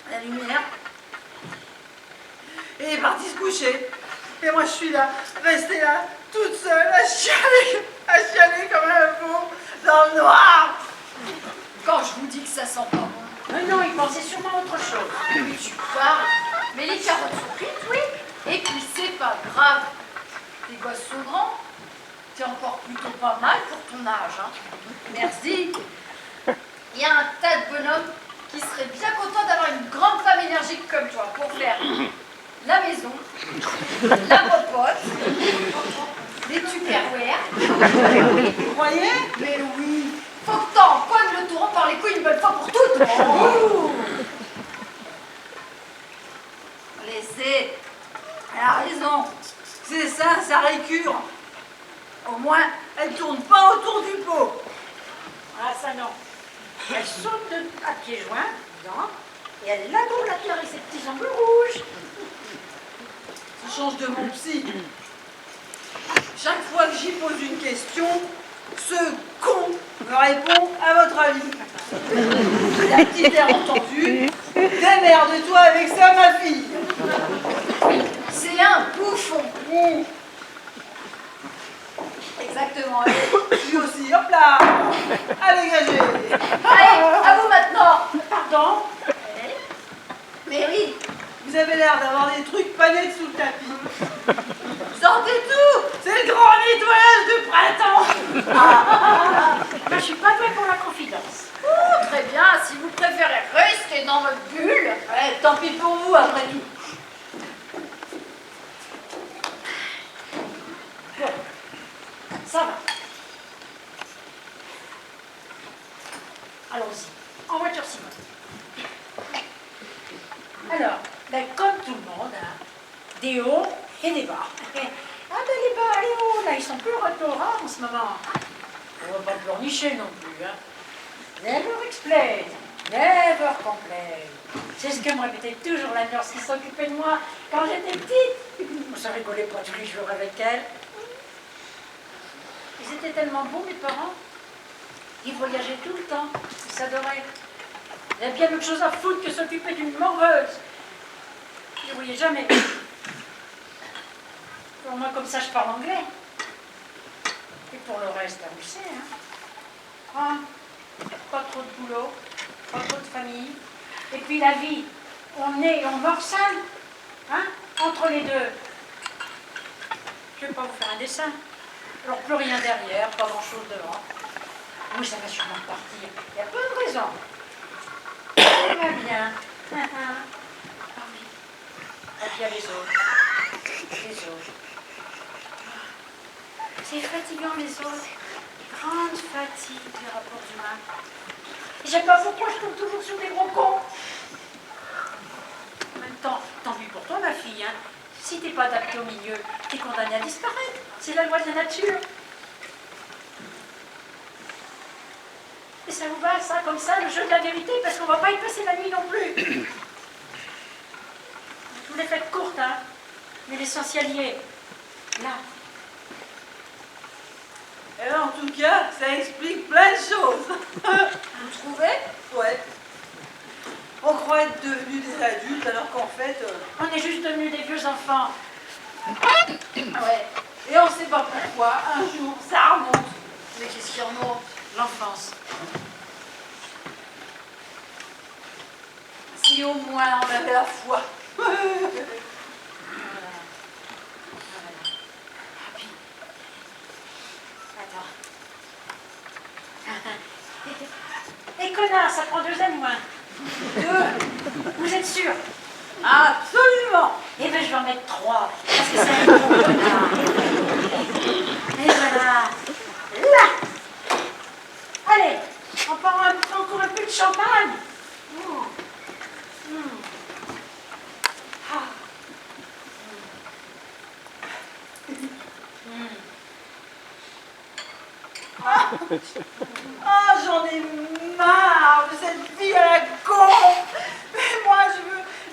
la lumière. Et il est parti se coucher. Et moi, je suis là, restée là, toute seule, à chialer comme un fou, dans le noir.
Quand je vous dis que ça sent pas bon.
Mais non, il pensait sûrement à autre chose.
Mais tu parles. Mais les carottes sont cuites, oui. Et puis c'est pas grave. Tes gosses sont grands. T'es encore plutôt pas mal pour ton âge. Hein. Merci. Il y a un tas de bonhommes qui seraient bien contents d'avoir une grande femme énergique comme toi pour faire la maison, la popote, les tupperwares.
Vous croyez?
Mais oui, faut que t'en cognes le taureau par les couilles une bonne fois pour toutes. Oh.
Laissez. Elle a raison. C'est ça, ça récure. Au moins, elle tourne pas autour du pot.
Ah, ça non. Elle saute à pieds joints, dedans, Et elle laboure la terre avec ses petits ongles rouges.
Tu changes de mon psy. Chaque fois que j'y pose une question, ce con me répond à votre avis. La petite air entendue, démerde-toi avec ça, ma fille.
C'est un bouffon.
Mmh.
Exactement. Allez,
Lui aussi, hop là. À dégager.
à vous maintenant.
Pardon?
Mary,
Vous avez l'air d'avoir des trucs pas nets sous le tapis.
sortez tout.
C'est le grand nettoyage de printemps.
Je suis pas douée pour la confidence.
Oh, très bien, si vous préférez rester dans votre bulle.
Ouais, tant pis pour vous, après tout.
Ça va. Allons-y. En voiture, Simone. Alors, ben, comme tout le monde, hein, des hauts et des bas. Ah ben les bas, les hauts, là, ils sont plus au retour hein, en ce moment. On va pas pleurnicher non plus. Hein. Never explain, never complain. C'est ce que me répétait toujours la nurse qui s'occupait de moi quand j'étais petite. Ça rigolait pas tous les jours avec elle. Ils étaient tellement beaux, mes parents. Ils voyageaient tout le temps. Ils s'adoraient. Ils avaient bien autre chose à foutre que s'occuper d'une morveuse. Je ne voyais jamais. Pour moi, comme ça, je parle anglais. Et pour le reste, on le sait. Hein. Ah, pas trop de boulot, pas trop de famille. Et puis la vie, on est et on meurt seul. Hein, entre les deux. Je ne vais pas vous faire un dessin. Alors plus rien derrière, pas grand-chose devant. Oui, ça va sûrement partir. Il y a peu de raison. Ça va bien. Ah oui. Et puis il y a les autres. Les autres. C'est fatigant les autres. Grande fatigue, les rapports humains. Et je sais pas pourquoi je tombe toujours sur des gros cons. En même temps, tant pis pour toi ma fille, hein. Si t'es pas adapté au milieu, t'es condamné à disparaître. C'est la loi de la nature. Et ça vous va, ça, comme ça, le jeu de la vérité, parce qu'on va pas y passer la nuit non plus. Je vous l'ai faite courte, hein. Mais l'essentiel y est. Là.
Et en tout cas, ça explique plein de choses.
Vous trouvez?
Ouais. On croit être devenus des adultes alors qu'en fait...
On est juste devenus des vieux enfants.
Ouais. Et on sait pas pourquoi, un jour, ça remonte.
Mais qu'est-ce qui remonte?
L'enfance.
Si au moins on avait la foi.
Voilà. Puis, attends. Et connard, ça prend 2 années moins. 2. Vous êtes sûr?
Absolument.
Eh bien, je vais en mettre 3. Parce que c'est un gros connard. Et voilà. Là. Allez, on prend encore un peu de champagne. Ah.
Ah, j'en ai marre de cette vie à la con. Mais moi,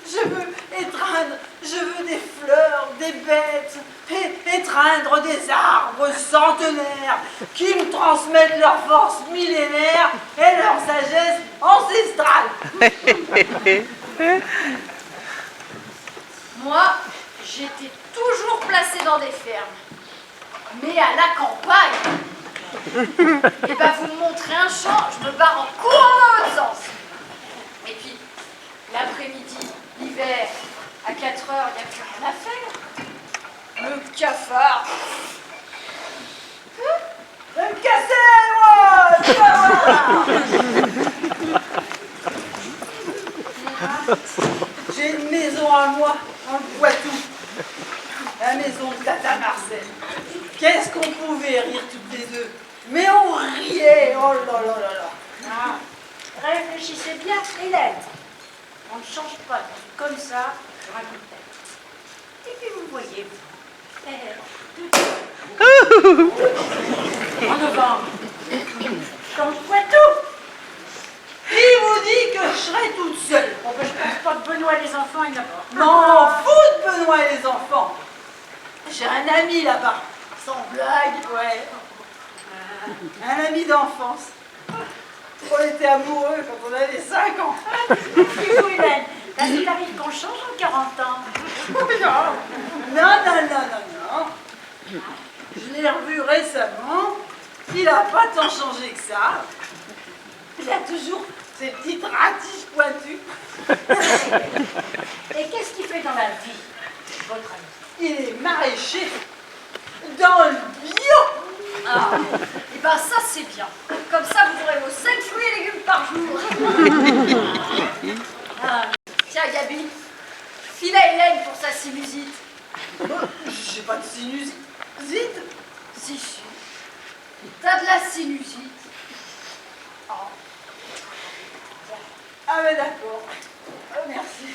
je veux étreindre, je veux des fleurs, des bêtes, et étreindre des arbres centenaires qui me transmettent leur force millénaire et leur sagesse ancestrale.
Moi, j'étais toujours placée dans des fermes. Mais à la campagne, et ben vous me montrez un champ, je me barre en courant dans l'autre sens. Et puis, l'après-midi, l'hiver, à 4 heures, il n'y a plus rien à faire. Le cafard.
Je vais me casser, moi. Tu vas voir. J'ai une maison à moi, dans le Poitou. La maison de Tata Marcel. Qu'est-ce qu'on pouvait rire toutes les deux. Mais on riait, oh là là là là.
Ah, réfléchissez bien, Hélène. On ne change pas comme ça sur un coup de tête. Et puis vous voyez, en novembre, dans le Poitou.
Qui vous dit que je serai toute seule?
On peut Benoît et les enfants, il n'y en a pas.
Non, fout de Benoît et les enfants. J'ai un ami là-bas. Sans blague, ouais. Un ami d'enfance. On était amoureux quand on avait 5 ans.
Bisous, Hélène. Parce qu'il arrive qu'on change en 40 ans.
Non. Je l'ai revu récemment. Il n'a pas tant changé que ça. Il a toujours ses petites ratiches pointues.
Et qu'est-ce qu'il fait dans la vie, votre ami?
Il est maraîcher dans le bio.
Ah, et ben ça c'est bien. Comme ça vous aurez vos 5 fruits et légumes par jour. Ah, tiens Gabi, file à Hélène pour sa sinusite.
J'ai pas de sinusite.
Si, si. T'as de la sinusite. Oh.
Ah ben d'accord. Merci.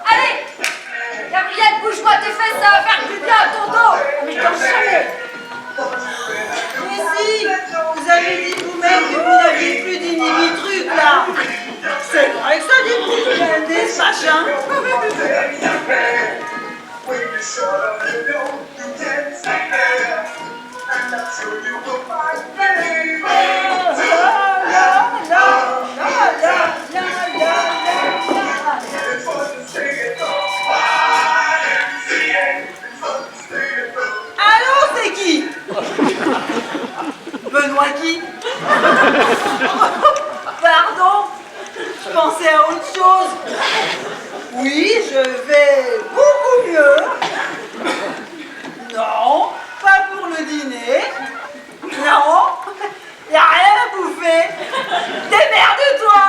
Allez, Gabrielle, bouge-moi tes fesses, ça va faire du bien à ton dos.
Mais je t'en savais.
Mais si, vous avez dit vous-même que vous n'aviez plus d'inhibi-truc là. C'est vrai que ça dit bien des machins. Allô, c'est qui? Benoît qui? Pardon? Je pensais à autre chose. Oui, je vais beaucoup mieux. Non, pas pour le dîner. Non, y a rien à bouffer. Démerde-toi.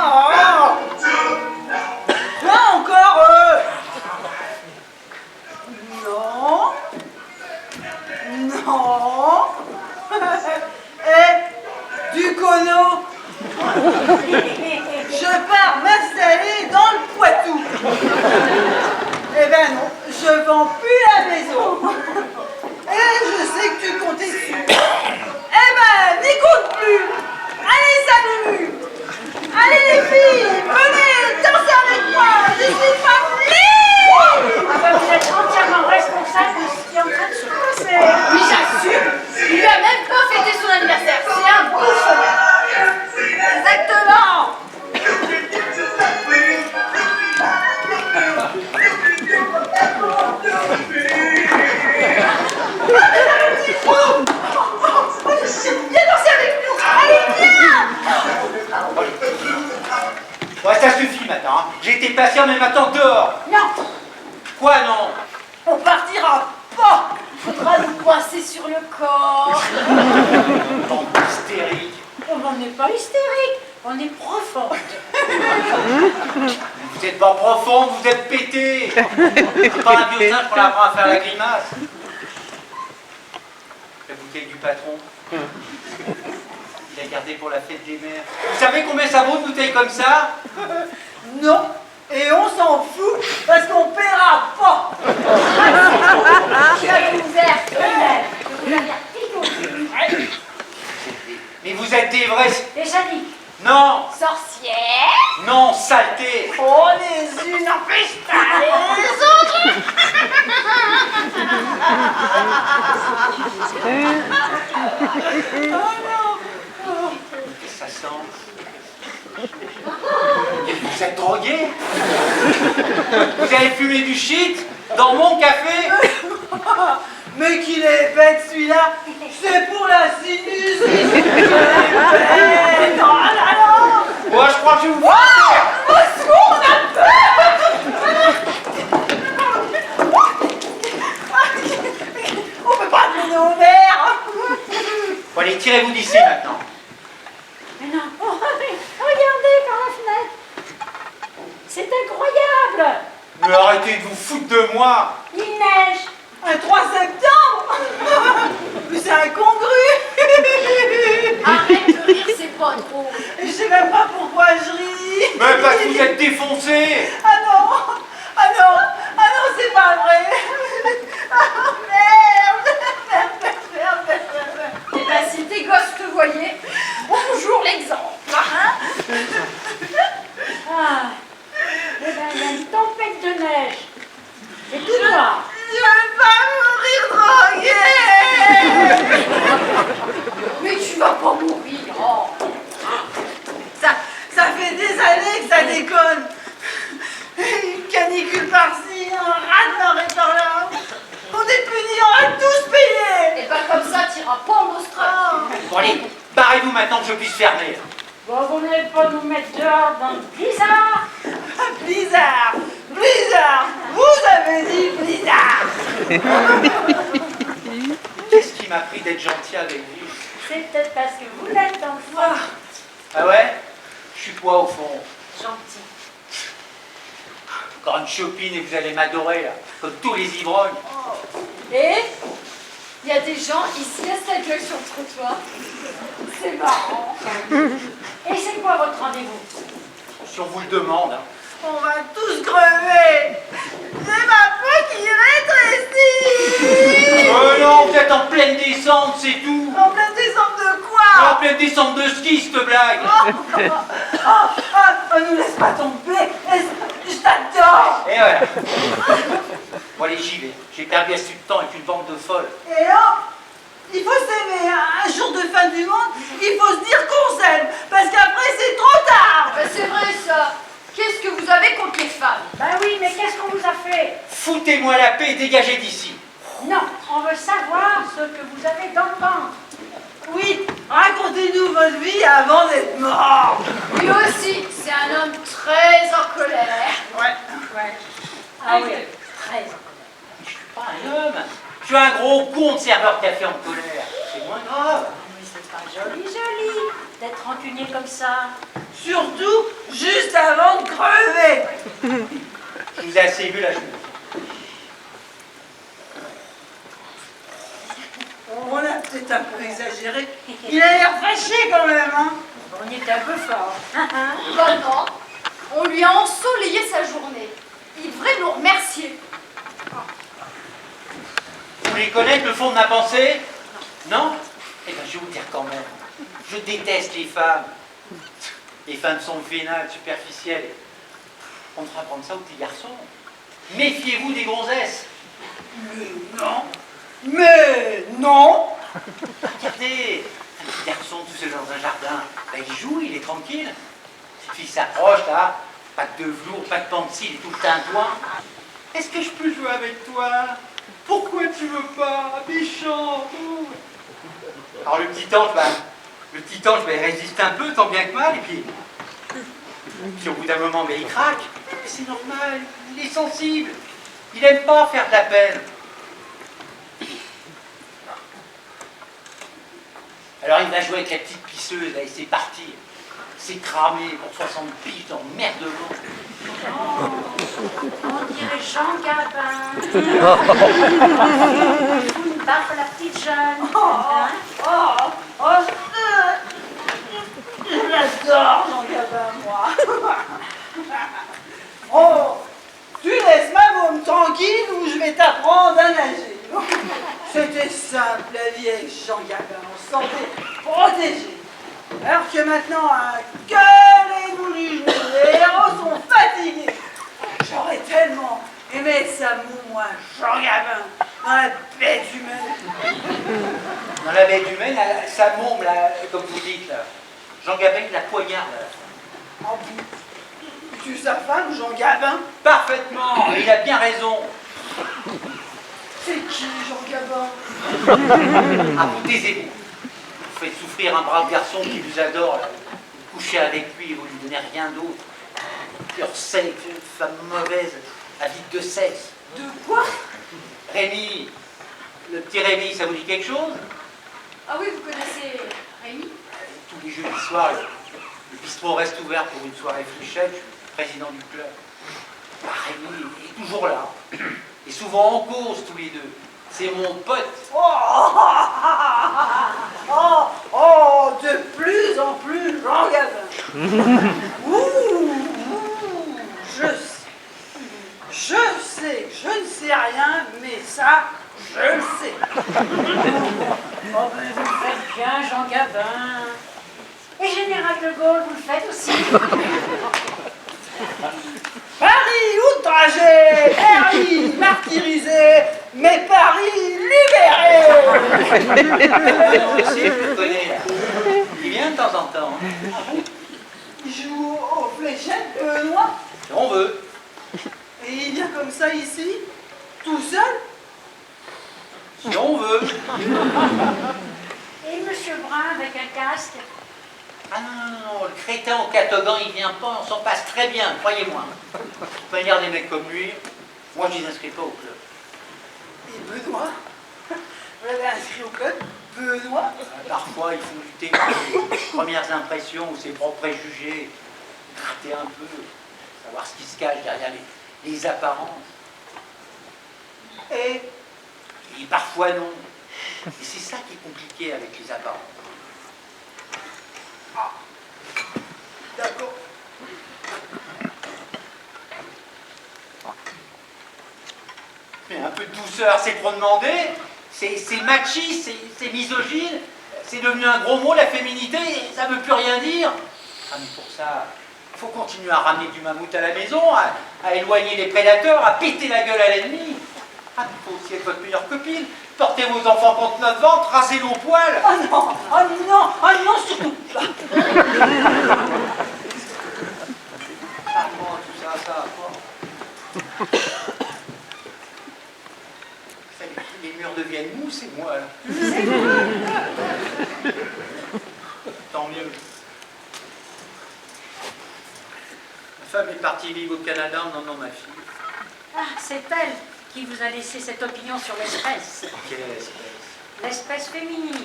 Oh, quoi encore Non. Non. Du cono. Je pars m'installer dans le Poitou. Eh ben non, je vends plus la maison. Et je sais que tu comptais dessus. Eh ben, n'y compte plus. Allez, salut. Allez les filles, venez, dansez avec moi. Je suis pas libre.
Ah ben, vous êtes entièrement responsable de ce qui est en train de se passer.
Oui, j'assume. Il lui a même pas fêté son anniversaire. C'est un bouffon.
Exactement. Viens danser avec nous. Allez, viens.
Ouais, ça suffit maintenant. Hein. J'ai été patient, mais maintenant dehors.
Non,
Quoi, non?
on partira pas.
Faudra nous coincer sur le corps.
Bande hystérique.
On n'en est pas hystérique, on est profonde.
Vous êtes pas profond, vous êtes pété. C'est pas un vieux singe qu'on apprend à faire la grimace. La bouteille du patron. Il a gardé pour la fête des mères. Vous savez combien ça vaut une bouteille comme ça?
Non. Et on s'en fout parce qu'on paiera pas.
J'avais ouvert.
Je vous avertis.
Mais vous êtes des vrais...
Et Jannick,
Non.
Sorcière.
Non, saleté.
Oh, les unes empêchent pas les autres. Oh non.
Ça sent. Vous êtes drogué? Vous avez fumé du shit dans mon café?
Mais qu'il est bête celui-là. C'est pour la sinus. Il est bête. Oh là là.
Moi, je crois que je vous...
Oh, au secours, on a peur. On peut pas donner au maire.
Bon, allez, tirez-vous d'ici maintenant. de moi?
Il neige.
Un 3 septembre. Mais c'est incongru.
Arrête de rire, c'est pas drôle.
Je sais même pas pourquoi je ris.
Mais parce que vous êtes défoncé.
Ah non. Ah non. Ah non, c'est pas vrai. Ah merde. Merde.
Eh ben, si tes gosses te voyaient, bonjour l'exemple, hein?
Ah. Eh ben, il y a une tempête de neige. C'est tout noir.
Je veux pas mourir droguée.
Mais tu vas pas mourir. Oh.
Ça fait des années que ça déconne. Une canicule par-ci, un raz-de-marée par-là. On est punis, on va tous payer.
Et ben comme ça, t'iras pas en Australie.
Bon allez, barrez-vous maintenant que je puisse fermer.
Bon, vous n'allez pas nous mettre dehors dans le blizzard.
Blizzard. Vous avez dit blizzard.
Qu'est-ce qui m'a pris d'être gentil avec vous?
C'est peut-être parce que vous l'êtes dans le fond.
Ah ouais? Je suis quoi au fond?
Gentil.
Encore une chopine et vous allez m'adorer là, comme tous les ivrognes.
Et il y a des gens ici à cette gueule sur le trottoir. C'est marrant.
Et c'est quoi votre rendez-vous?
Si on vous le demande. Hein.
On va tous crever. C'est ma peau qui rétrécit.
Oh non, vous êtes en pleine descente, c'est tout.
En pleine descente de
En
quoi?
pleine descente de ski, cette blague.
Nous laisse pas tomber. Je t'adore.
Et voilà. Bon allez, j'y vais. J'ai perdu assez de temps avec une bande de folles.
Et oh, il faut s'aimer, hein. Un jour de fin du monde, il faut se dire qu'on s'aime, parce qu'après c'est trop tard.
Ben, c'est vrai ça. Qu'est-ce que vous avez contre les femmes?
Ben oui, mais qu'est-ce qu'on vous a fait?
Foutez-moi la paix et dégagez d'ici.
Non, on veut savoir ce que vous avez dans le ventre.
Oui, racontez-nous votre vie avant d'être mort.
Lui aussi, c'est un homme très en colère.
Ouais.
Ah oui, très.
Je suis pas un homme. Je suis un gros con de serveur de café en colère. C'est moins grave.
Mais c'est pas joli d'être rancunier comme ça.
Surtout juste avant de crever.
Je vous ai assez vu là, je me...
On a peut-être un peu exagéré. Il a l'air fâché quand même, hein.
On était un peu fort.
Ben non, on lui a ensoleillé sa journée. Il devrait nous remercier.
Vous voulez connaître le fond de ma pensée? Non? Eh bien, je vais vous dire quand même. Je déteste les femmes. Les femmes sont vénales, superficielles. On devrait apprendre ça aux petits garçons. Méfiez-vous des gonzesses.
Non. Mais non.
Regardez, un petit garçon tout seul dans un jardin, ben, il joue, il est tranquille. Cette fille s'approche, là, pas de velours, pas de pencil, il est tout le tintouin. Est-ce que je peux jouer avec toi? Pourquoi tu veux pas? Méchant. Alors le petit ange, il résiste un peu, tant bien que mal, et puis au bout d'un moment, il craque. Mais c'est normal, il est sensible. Il n'aime pas faire de la peine. Alors il va jouer avec la petite pisseuse, là, et c'est parti. C'est cramé pour 60 piges dans merde de l'eau.
On dirait Jean Gabin. Une baffe à la petite jeune. Hein?
Je l'adore, Jean Gabin, moi. Oh, tu laisses ma môme tranquille ou je vais t'apprendre à nager. C'était simple, la vie avec Jean Gabin. On se sentait protégé. Alors que maintenant, que les boulus, les héros sont fatigués. J'aurais tellement aimé être sa môme, moi, Jean Gabin, dans la bête humaine.
Dans la bête humaine, sa môme, là, comme vous dites, là. Jean Gabin, il la poignarde. Là.
Oh, tu sa femme, Jean Gabin?
Parfaitement, il a bien raison.
C'est qui, Jean Gabin?
Ah, vous taisez-vous. Vous faites souffrir un brave garçon qui vous adore, là. Vous couchez avec lui et vous lui donnez rien d'autre. Cœur sec, une femme mauvaise, avide de sexe.
De quoi?
Rémi, le petit Rémi, ça vous dit quelque chose?
Ah oui, vous connaissez Rémi?
Tous les jeudis soirs, le bistrot reste ouvert pour une soirée fléchette. Je suis président du club. il est toujours là. Et souvent en cause tous les deux. C'est mon pote.
De plus en plus Jean Gabin. Je sais que je ne sais rien, mais ça, je le sais.
Oh ben vous le faites bien, Jean Gabin. Et Général de Gaulle, vous le faites aussi.
Paris outragé, Paris martyrisé, mais Paris libéré.
Aussi, je le connais là. Il vient de temps en temps. Hein.
Il joue aux fléchettes, Benoît,
Si on veut.
et il vient comme ça ici, tout seul.
Si on veut.
Et Monsieur Brun avec un casque.
Ah non, le crétin au catogan, il vient pas, on s'en passe très bien, croyez-moi. Tu peux dire des mecs comme lui, moi je les inscris pas au club.
Et Benoît, vous l'avez inscrit au club, Benoît.
Parfois, il faut lutter contre les premières impressions ou ses propres préjugés, gratter un peu, savoir ce qui se cache derrière les apparences.
Et
Et parfois non. Et c'est ça qui est compliqué avec les apparences.
d'accord.
Mais un peu de douceur, c'est trop demandé. C'est machiste, c'est misogyne. C'est devenu un gros mot, la féminité, et ça ne veut plus rien dire. Ah, mais pour ça, il faut continuer à ramener du mammouth à la maison, à éloigner les prédateurs, à péter la gueule à l'ennemi. Ah, mais il faut aussi être votre meilleure copine. Portez vos enfants contre notre ventre, rasez-les au poil.
Oh non, surtout pas.
Ah bon, tout ça, les murs deviennent mous, c'est moi, là. Tant mieux. Ma femme est partie vivre au Canada en emmenant ma fille.
Ah, c'est elle qui vous a laissé cette opinion sur l'espèce.
Quelle espèce.
L'espèce féminine.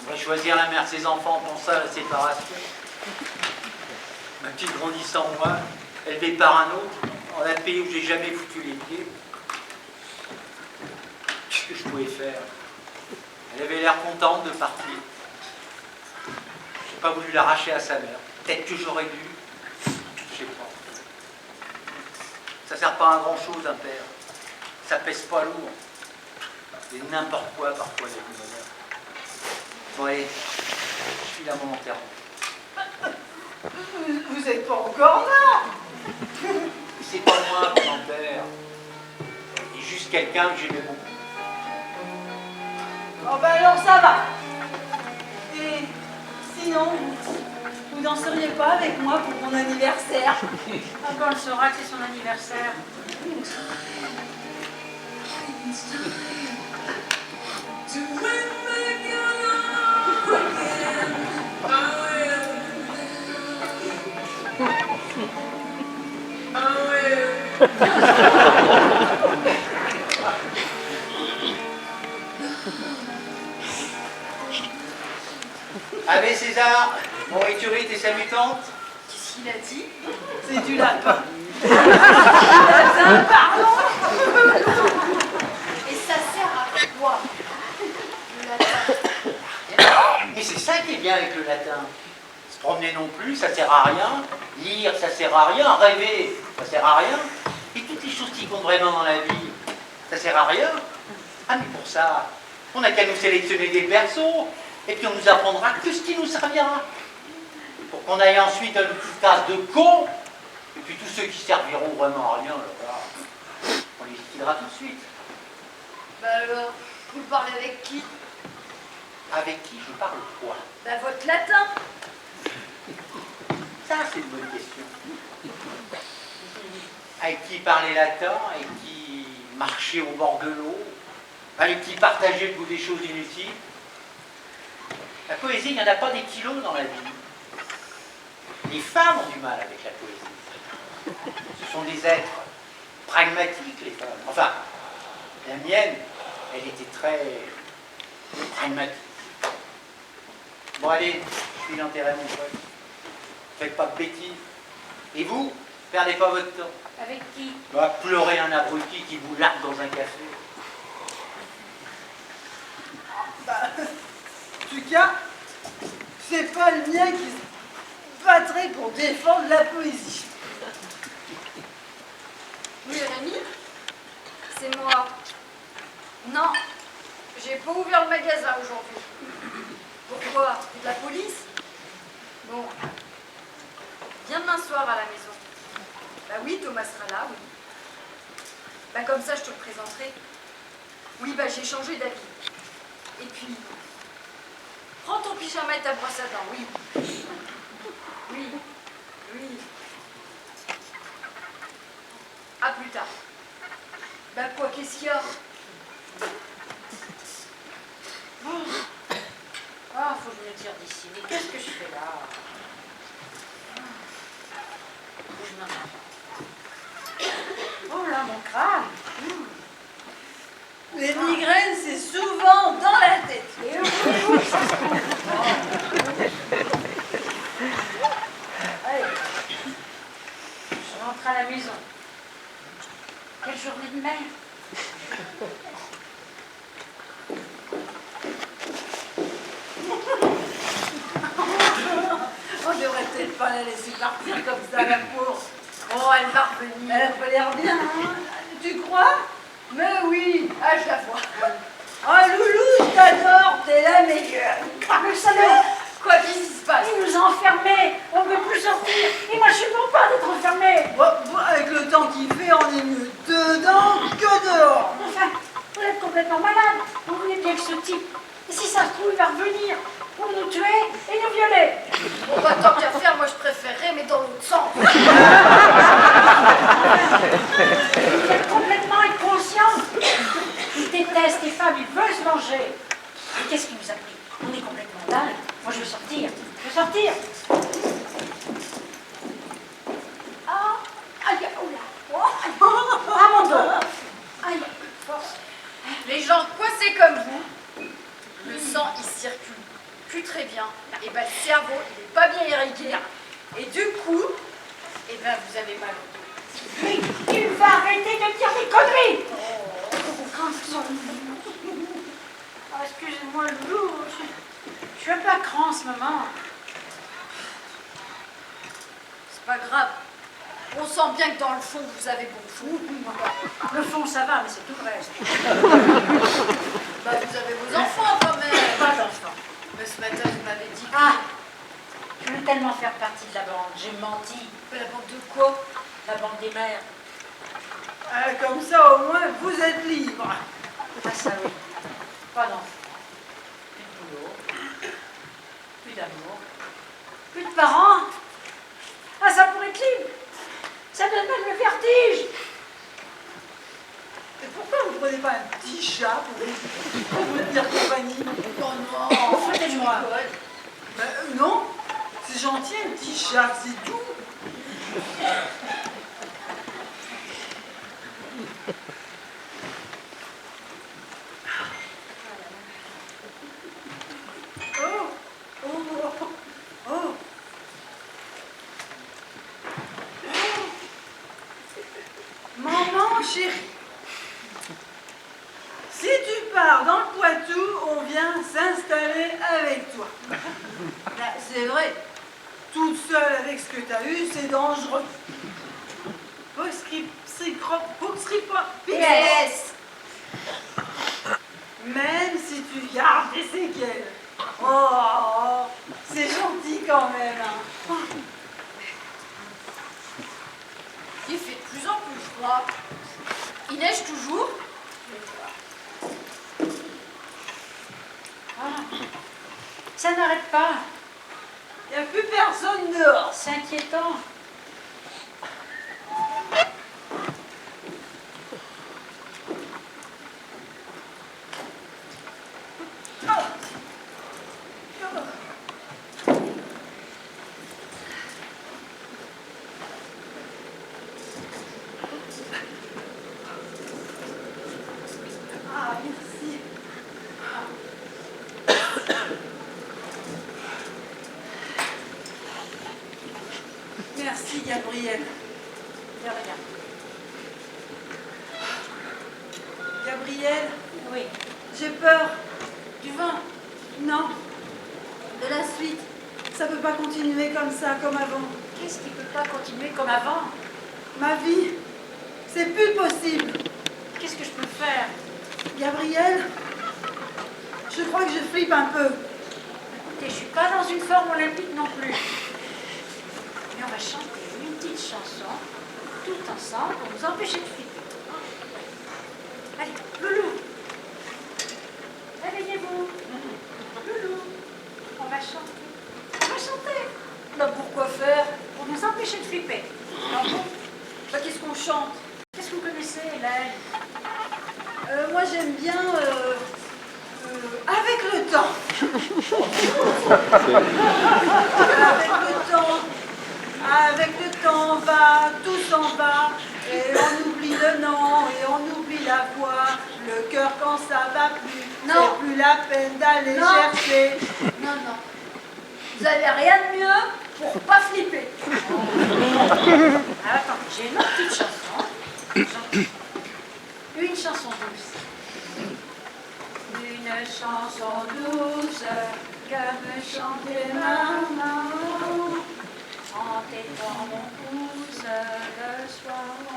On va choisir la mère de ses enfants pour ça, la séparation. Ma petite grandissant, moi, élevée par un autre, dans un pays où j'ai jamais foutu les pieds. Qu'est-ce que je pouvais faire? Elle avait l'air contente de partir. J'ai pas voulu l'arracher à sa mère. Peut-être que j'aurais dû. Je sais pas. Ça sert pas à grand chose, un père. Ça pèse pas lourd. C'est n'importe quoi parfois, les bonheur. Bon allez, je suis là mon enterrement.
Vous êtes pas encore là.
C'est pas moi mon enterre. C'est juste quelqu'un que j'aimais beaucoup.
Oh ben alors ça va. Et sinon, vous danseriez pas avec moi pour mon anniversaire?
Ah, quand elle saura que c'est son anniversaire.
Ave César, mon rituel et salutante.
Qu'est-ce qu'il a dit?
C'est du lapin. Latin, pardon.
Et ça sert à quoi? Le latin.
Mais c'est ça qui est bien avec le latin. Se promener non plus, ça sert à rien. Lire, ça sert à rien. Rêver, ça sert à rien. Et toutes les choses qui comptent vraiment dans la vie, ça sert à rien. Ah mais pour ça, on n'a qu'à nous sélectionner des persos. Et puis on nous apprendra que ce qui nous servira. Pour qu'on aille ensuite dans une petite classe de cons. Et puis tous ceux qui serviront vraiment à rien, là, on les liquidera tout de suite.
Bah alors, vous parlez avec qui?
Avec qui je parle quoi?
Bah votre latin.
Ça, c'est une bonne question. Avec qui parler latin, avec qui marcher au bord de l'eau, avec qui partager le goût des choses inutiles. La poésie, il n'y en a pas des kilos dans la vie. Les femmes ont du mal avec la poésie. Ce sont des êtres pragmatiques, les femmes. Enfin, la mienne, elle était très pragmatique. Bon allez, je suis enterré mon pote. Faites pas de bêtises. Et vous, Perdez pas votre temps.
Avec qui?
Va pleurer un abruti qui vous largue dans un café.
En tout cas, c'est pas le mien qui se battrait pour défendre la poésie.
Oui, Rémi, c'est moi. Non, j'ai pas ouvert le magasin aujourd'hui. Pourquoi? C'est de la police? Bon. Viens demain soir à la maison. Bah oui, Thomas sera là, oui. Bah comme ça, je te le présenterai. Oui, bah j'ai changé d'avis. Et puis, prends ton pyjama et ta brosse à dents, oui. Oui, oui. À plus tard. Bah quoi, qu'est-ce qu'il y a?
Ah, faut que je me tire d'ici. Mais qu'est-ce que je fais là? Faut que je m'en aille. Oh là, mon crâne.
Les migraines, c'est souvent dans la tête.
Et où ça se trouve? Allez, je rentre à la maison. Quelle journée de mer.
On devrait peut-être pas la laisser partir comme ça, la pauvre.
Oh, elle va revenir.
Elle a pas l'air bien, hein? Tu crois? Mais oui.
Ah, je la vois.
Oh, Loulou, je t'adore, t'es la meilleure.
Ah, le salaud!
Quoi, qu'est-ce qui se passe?
Il nous a enfermés. On ne veut plus sortir. Et moi, je suis bon pas d'être enfermé.
Bon, avec le temps qu'il fait, on est mieux dedans que dehors.
Enfin, vous êtes complètement malade. Vous voulez bien que ce type, et si ça se trouve, il va revenir pour nous tuer et nous violer.
Bon, bah, tant qu'à faire, moi, je préférerais, mais dans l'autre sens.
Vous êtes complètement inconscient. Il déteste les femmes, il veut se venger. Et qu'est-ce qui nous a pris? On est complètement dingue. Moi, je veux sortir. Je veux sortir.
Ah, aïe, oula.
Ah, mon dos.
Aïe, force. Les gens coincés comme vous, le sang, il circule plus très bien. Et ben, le cerveau, il n'est pas bien irrigué. Et du coup, et ben, vous avez mal au dos.
Mais il va arrêter de dire des conneries. Ah, excusez-moi, Loulou. Je suis un peu à cran en ce moment.
C'est pas grave. On sent bien que dans le fond, vous avez bon fond.
Le fond, ça va, mais c'est tout le reste.
Bah, vous avez vos enfants quand même.
Pas d'enfant.
Mais ce matin, vous m'avez dit que...
Ah, je veux tellement faire partie de la bande. J'ai menti.
La bande de quoi?
La bande des mères.
Comme ça, au moins, vous êtes libre.
Ah, ça oui. Pas d'enfant. Plus de boulot. Plus d'amour. Plus de parents. Ah, ça pourrait être libre. Ça donne même le vertige.
Et pourquoi vous ne prenez pas un petit chat pour vous tenir compagnie?
Oh non,
Foutez-moi.
Non, c'est gentil, un petit chat, c'est tout. Oh, oh, oh, oh. Maman, chérie, si tu pars dans le Poitou, on vient s'installer avec toi. Là, c'est vrai, toute seule avec ce que tu as eu, c'est dangereux.
PS.
Même si tu gardes des séquelles. Oh, c'est gentil quand même. Hein.
Il fait de plus en plus froid. Il neige toujours.
Ah, ça n'arrête pas.
Il n'y a plus personne dehors.
C'est inquiétant.
Ah, merci. Merci, Gabriel.
De rien.
Gabriel,
Oui.
j'ai peur.
Du vent.
Non. De la suite. Ça peut pas continuer comme ça, comme avant.
Qu'est-ce qui peut pas continuer comme avant?
Ma vie, c'est plus possible.
Qu'est-ce que je peux faire?
Gabriel, je crois que je flippe un peu.
Écoutez, je suis pas dans une forme olympique non plus. Mais on va chanter une petite chanson, tout ensemble, pour vous empêcher de flipper. Allez, Loulou. Réveillez-vous. Loulou. On va chanter. On va chanter.
Bah pourquoi faire?
Pour nous empêcher de flipper.
Ah bon? Bah qu'est-ce qu'on chante?
Qu'est-ce que vous connaissez, Hélène?
Moi j'aime bien avec le temps. Avec le temps va, tout s'en va, et on oublie le nom, et on oublie la voix. Le cœur quand ça va plus,
Non.
c'est plus la peine d'aller
Non.
chercher.
Non, non. Vous avez rien de mieux pour pas flipper.
Alors, attendez, j'ai une autre petite chanson. Une chanson douce. Une chanson douce que me chantait maman en t'étant mon pouce le soir en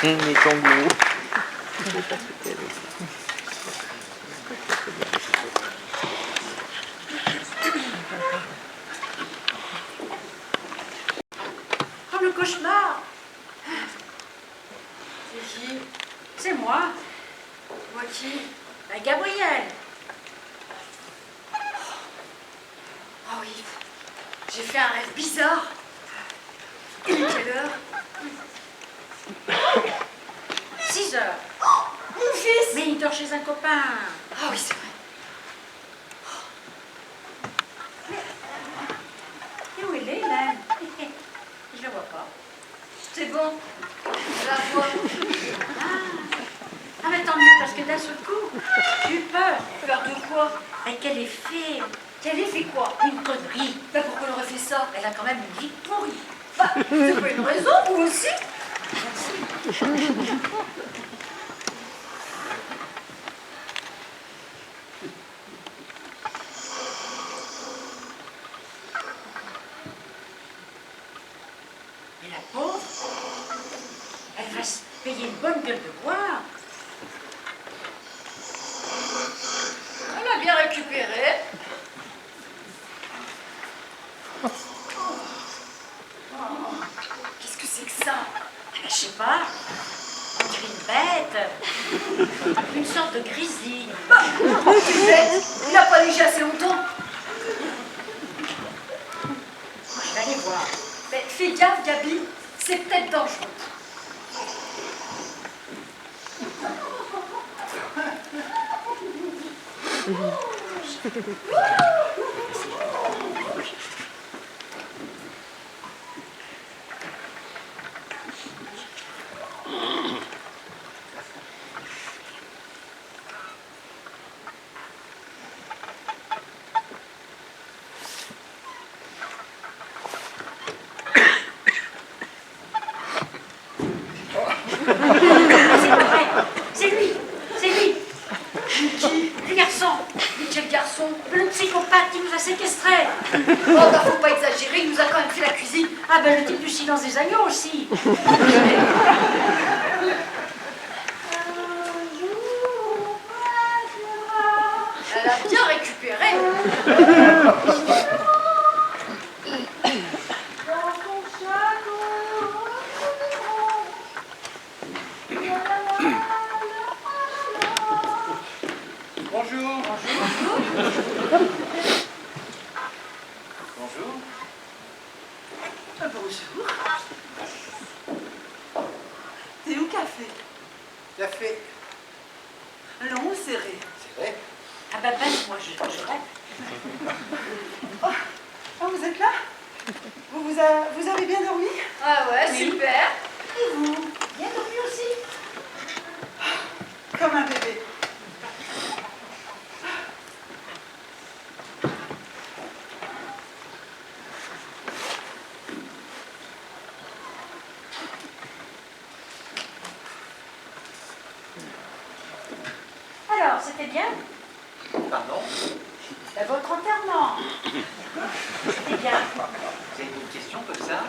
Les kangourous.
Oh, le cauchemar! C'est qui? C'est moi.
Moi qui?
Ben, Gabriel.
Oh oui. J'ai fait un rêve bizarre. Il est quelle heure?
6 heures.
Mon fils!
Mais il dort chez un copain.
Ah oui, c'est vrai.
Et où elle est, Hélène? Je la vois pas.
C'est bon. Je la vois.
Ah, mais tant mieux, parce que d'un seul coup, j'ai eu peur.
Peur de quoi?
Et qu'elle ait fait
Quel effet quoi?
une connerie.
Bah pourquoi elle aurait fait ça?
Elle a quand même une vie pourrie.
Bah, c'est pas une raison, vous aussi?
Mais la pauvre, elle va se payer une bonne gueule de bois.
Elle a bien récupéré. Qu'est-ce que c'est que ça?
Je sais pas, on dirait une bête, une sorte de grizzly.
Bah, tu sais, il n'a pas léché assez longtemps.
Je vais aller voir.
Mais fais gaffe, Gabi, c'est peut-être dangereux.
C'est pas vrai, c'est lui, c'est lui.
Qui?
Le garçon,
Mais quel garçon?
le psychopathe qui nous a séquestrés.
Oh, bah faut pas exagérer, il nous a quand même fait la cuisine.
Ah ben le type du silence des agneaux aussi.
Elle a bien récupéré.
Bonjour. Bonjour.
Bonjour. T'es où, café?
Café.
Long ou serré?
C'est vrai?
Ah ben moi je rêve.
Oh, vous êtes là? Vous avez bien dormi?
Ah ouais,
Oui.
super.
Et vous? Bien dormi aussi?
Comme un bébé.
Alors, c'était bien?
Pardon?
Votre enterrement. C'était bien.
Vous avez une question comme ça?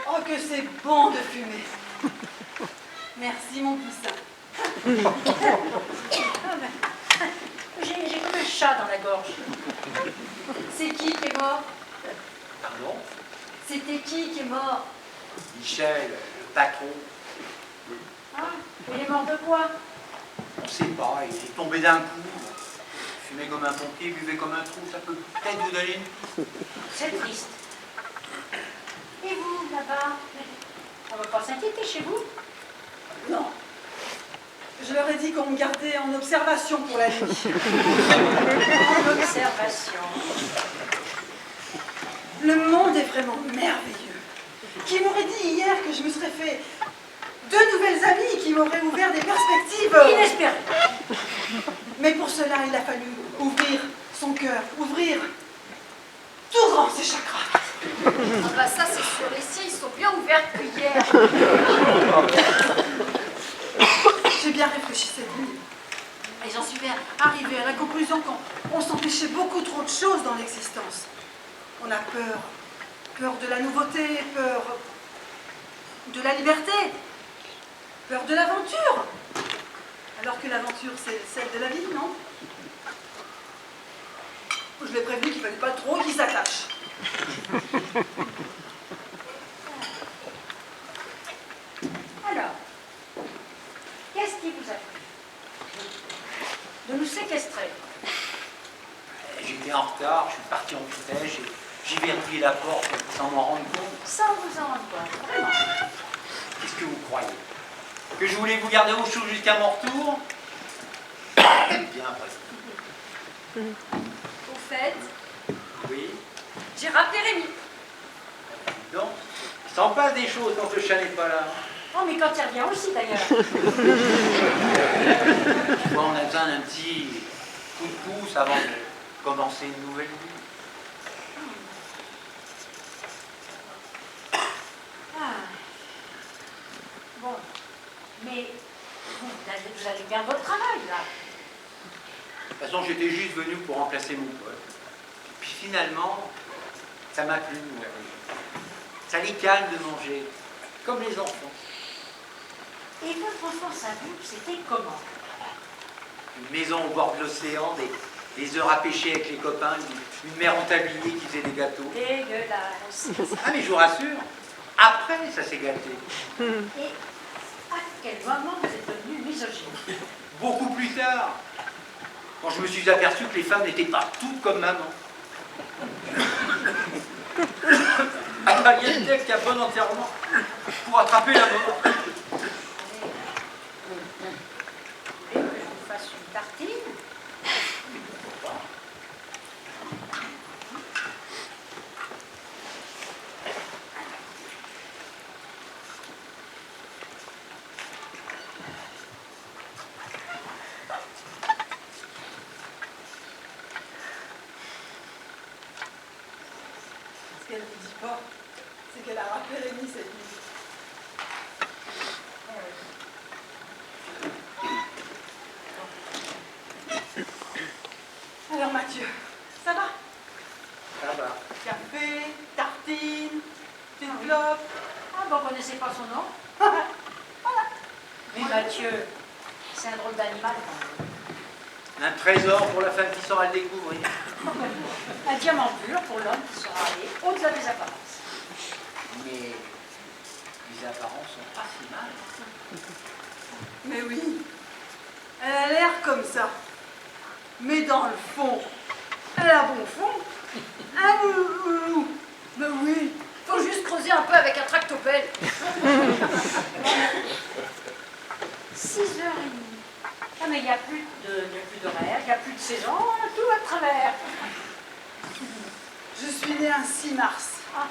Oh, que c'est bon de fumer. Merci, mon poussin.
Ah ben, j'ai comme un chat dans la gorge.
C'est qui est mort?
Pardon?
C'était qui est mort?
Michel, le patron.
Ah, il est mort de quoi?
On ne sait pas, il est tombé d'un coup. Fumait comme un pompier, buvait comme un trou, ça peut peut-être vous donner une piste.
C'est triste. Et vous, là-bas? On va pas s'inquiéter chez vous?
Non. Je leur ai dit qu'on me gardait en observation pour la nuit.
En observation.
Le monde est vraiment merveilleux. Qui m'aurait dit hier que je me serais fait 2 nouvelles amies qui m'auraient ouvert des perspectives.
Inespéré.
Mais pour cela, il a fallu ouvrir son cœur, ouvrir tout grand ses chakras.
Ah bah ça c'est sûr, les siens ils sont bien ouverts que hier.
J'ai bien réfléchi cette nuit. Et j'en suis bien arrivée à la conclusion qu'on s'empêchait beaucoup trop de choses dans l'existence. On a peur. Peur de la nouveauté, peur de la liberté, peur de l'aventure. Alors que l'aventure, c'est celle de la vie, non? Je l'ai prévenu qu'il ne fallait pas trop qu'il s'attache.
Alors, qu'est-ce qui vous a pris de nous séquestrer?
J'étais en retard, je suis parti en vitesse, j'ai verrouillé la porte sans m'en rendre compte.
Sans vous en rendre compte, vraiment.
Qu'est-ce que vous croyez? Que je voulais vous garder au chaud jusqu'à mon retour? Bien après.
Au fait,
Oui.
j'ai rappelé Rémi.
Donc, ça en passe des choses quand le chat n'est pas là.
Oh, mais quand il revient aussi, d'ailleurs.
Toi, on a besoin d'un petit coup de pouce avant de commencer une nouvelle vie.
Ah. Bon, mais vous allez bien votre travail, là.
De toute façon, j'étais juste venu pour remplacer mon pote. Puis finalement, ça m'a plu de mourir. Ça les calme de manger, comme les enfants.
Et votre enfance à vous, c'était comment?
Une maison au bord de l'océan, des heures à pêcher avec les copains, une mère en tablier qui faisait des gâteaux.
Dégueulasse.
Ah mais je vous rassure, après ça s'est gâté.
Et à quel moment vous êtes devenu misogyne?
Beaucoup plus tard, quand je me suis aperçu que les femmes n'étaient pas toutes comme maman. Ah, il y a une tête qui a bon enterrement pour attraper la mort.
Vous voulez que je vous fasse une tartine?
Ce qu'elle ne dit pas, c'est qu'elle a rappelé Rémi cette nuit. Alors Mathieu, ça va?
Ça va.
Café, tartine, Petite clope.
Ah, vous ne connaissez pas son nom? Mais Mathieu, c'est un drôle d'animal quand même.
Un trésor pour la femme qui saura le découvrir.
Un diamant pur pour l'homme qui sera allé au-delà des apparences.
Mais les apparences sont pas si mal.
Mais oui, elle a l'air comme ça. Mais dans le fond, elle a bon fond. Un loulou. Mais oui.
Faut juste creuser un peu avec un tractopelle.
6h30. Ah, mais il n'y a plus d'horaire, il n'y a plus de saison, tout à travers.
Je suis née un 6 mars.
Ah.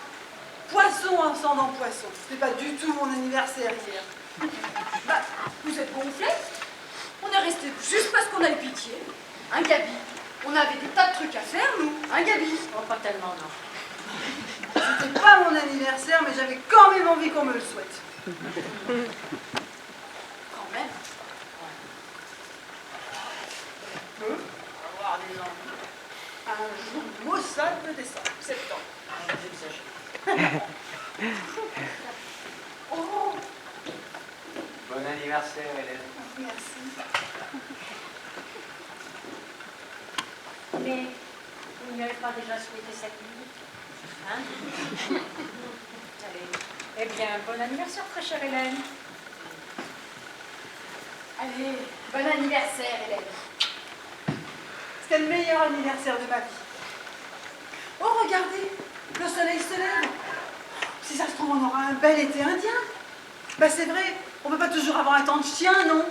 Poisson ascendant poisson. C'était pas du tout mon anniversaire hier.
Bah, vous êtes gonflés? On est resté juste parce qu'on a eu pitié. Hein, Gabi? On avait des tas de trucs à faire, nous. Hein, Gabi?
Oh, pas tellement, non.
C'était pas mon anniversaire, mais j'avais quand même envie qu'on me le souhaite.
Quand même.
On va avoir des envies. Un jour maussade de décembre, septembre.
J'exagère.
Oh,
Bon anniversaire, Hélène.
merci.
Mais vous n'y avez pas déjà souhaité cette nuit? Hein? Allez. Eh bien, bon anniversaire, très chère Hélène.
Allez, bon anniversaire, Hélène.
C'était le meilleur anniversaire de ma vie. Oh, regardez, le soleil se lève. Si ça se trouve, on aura un bel été indien. Bah c'est vrai, on peut pas toujours avoir un temps de chien, non?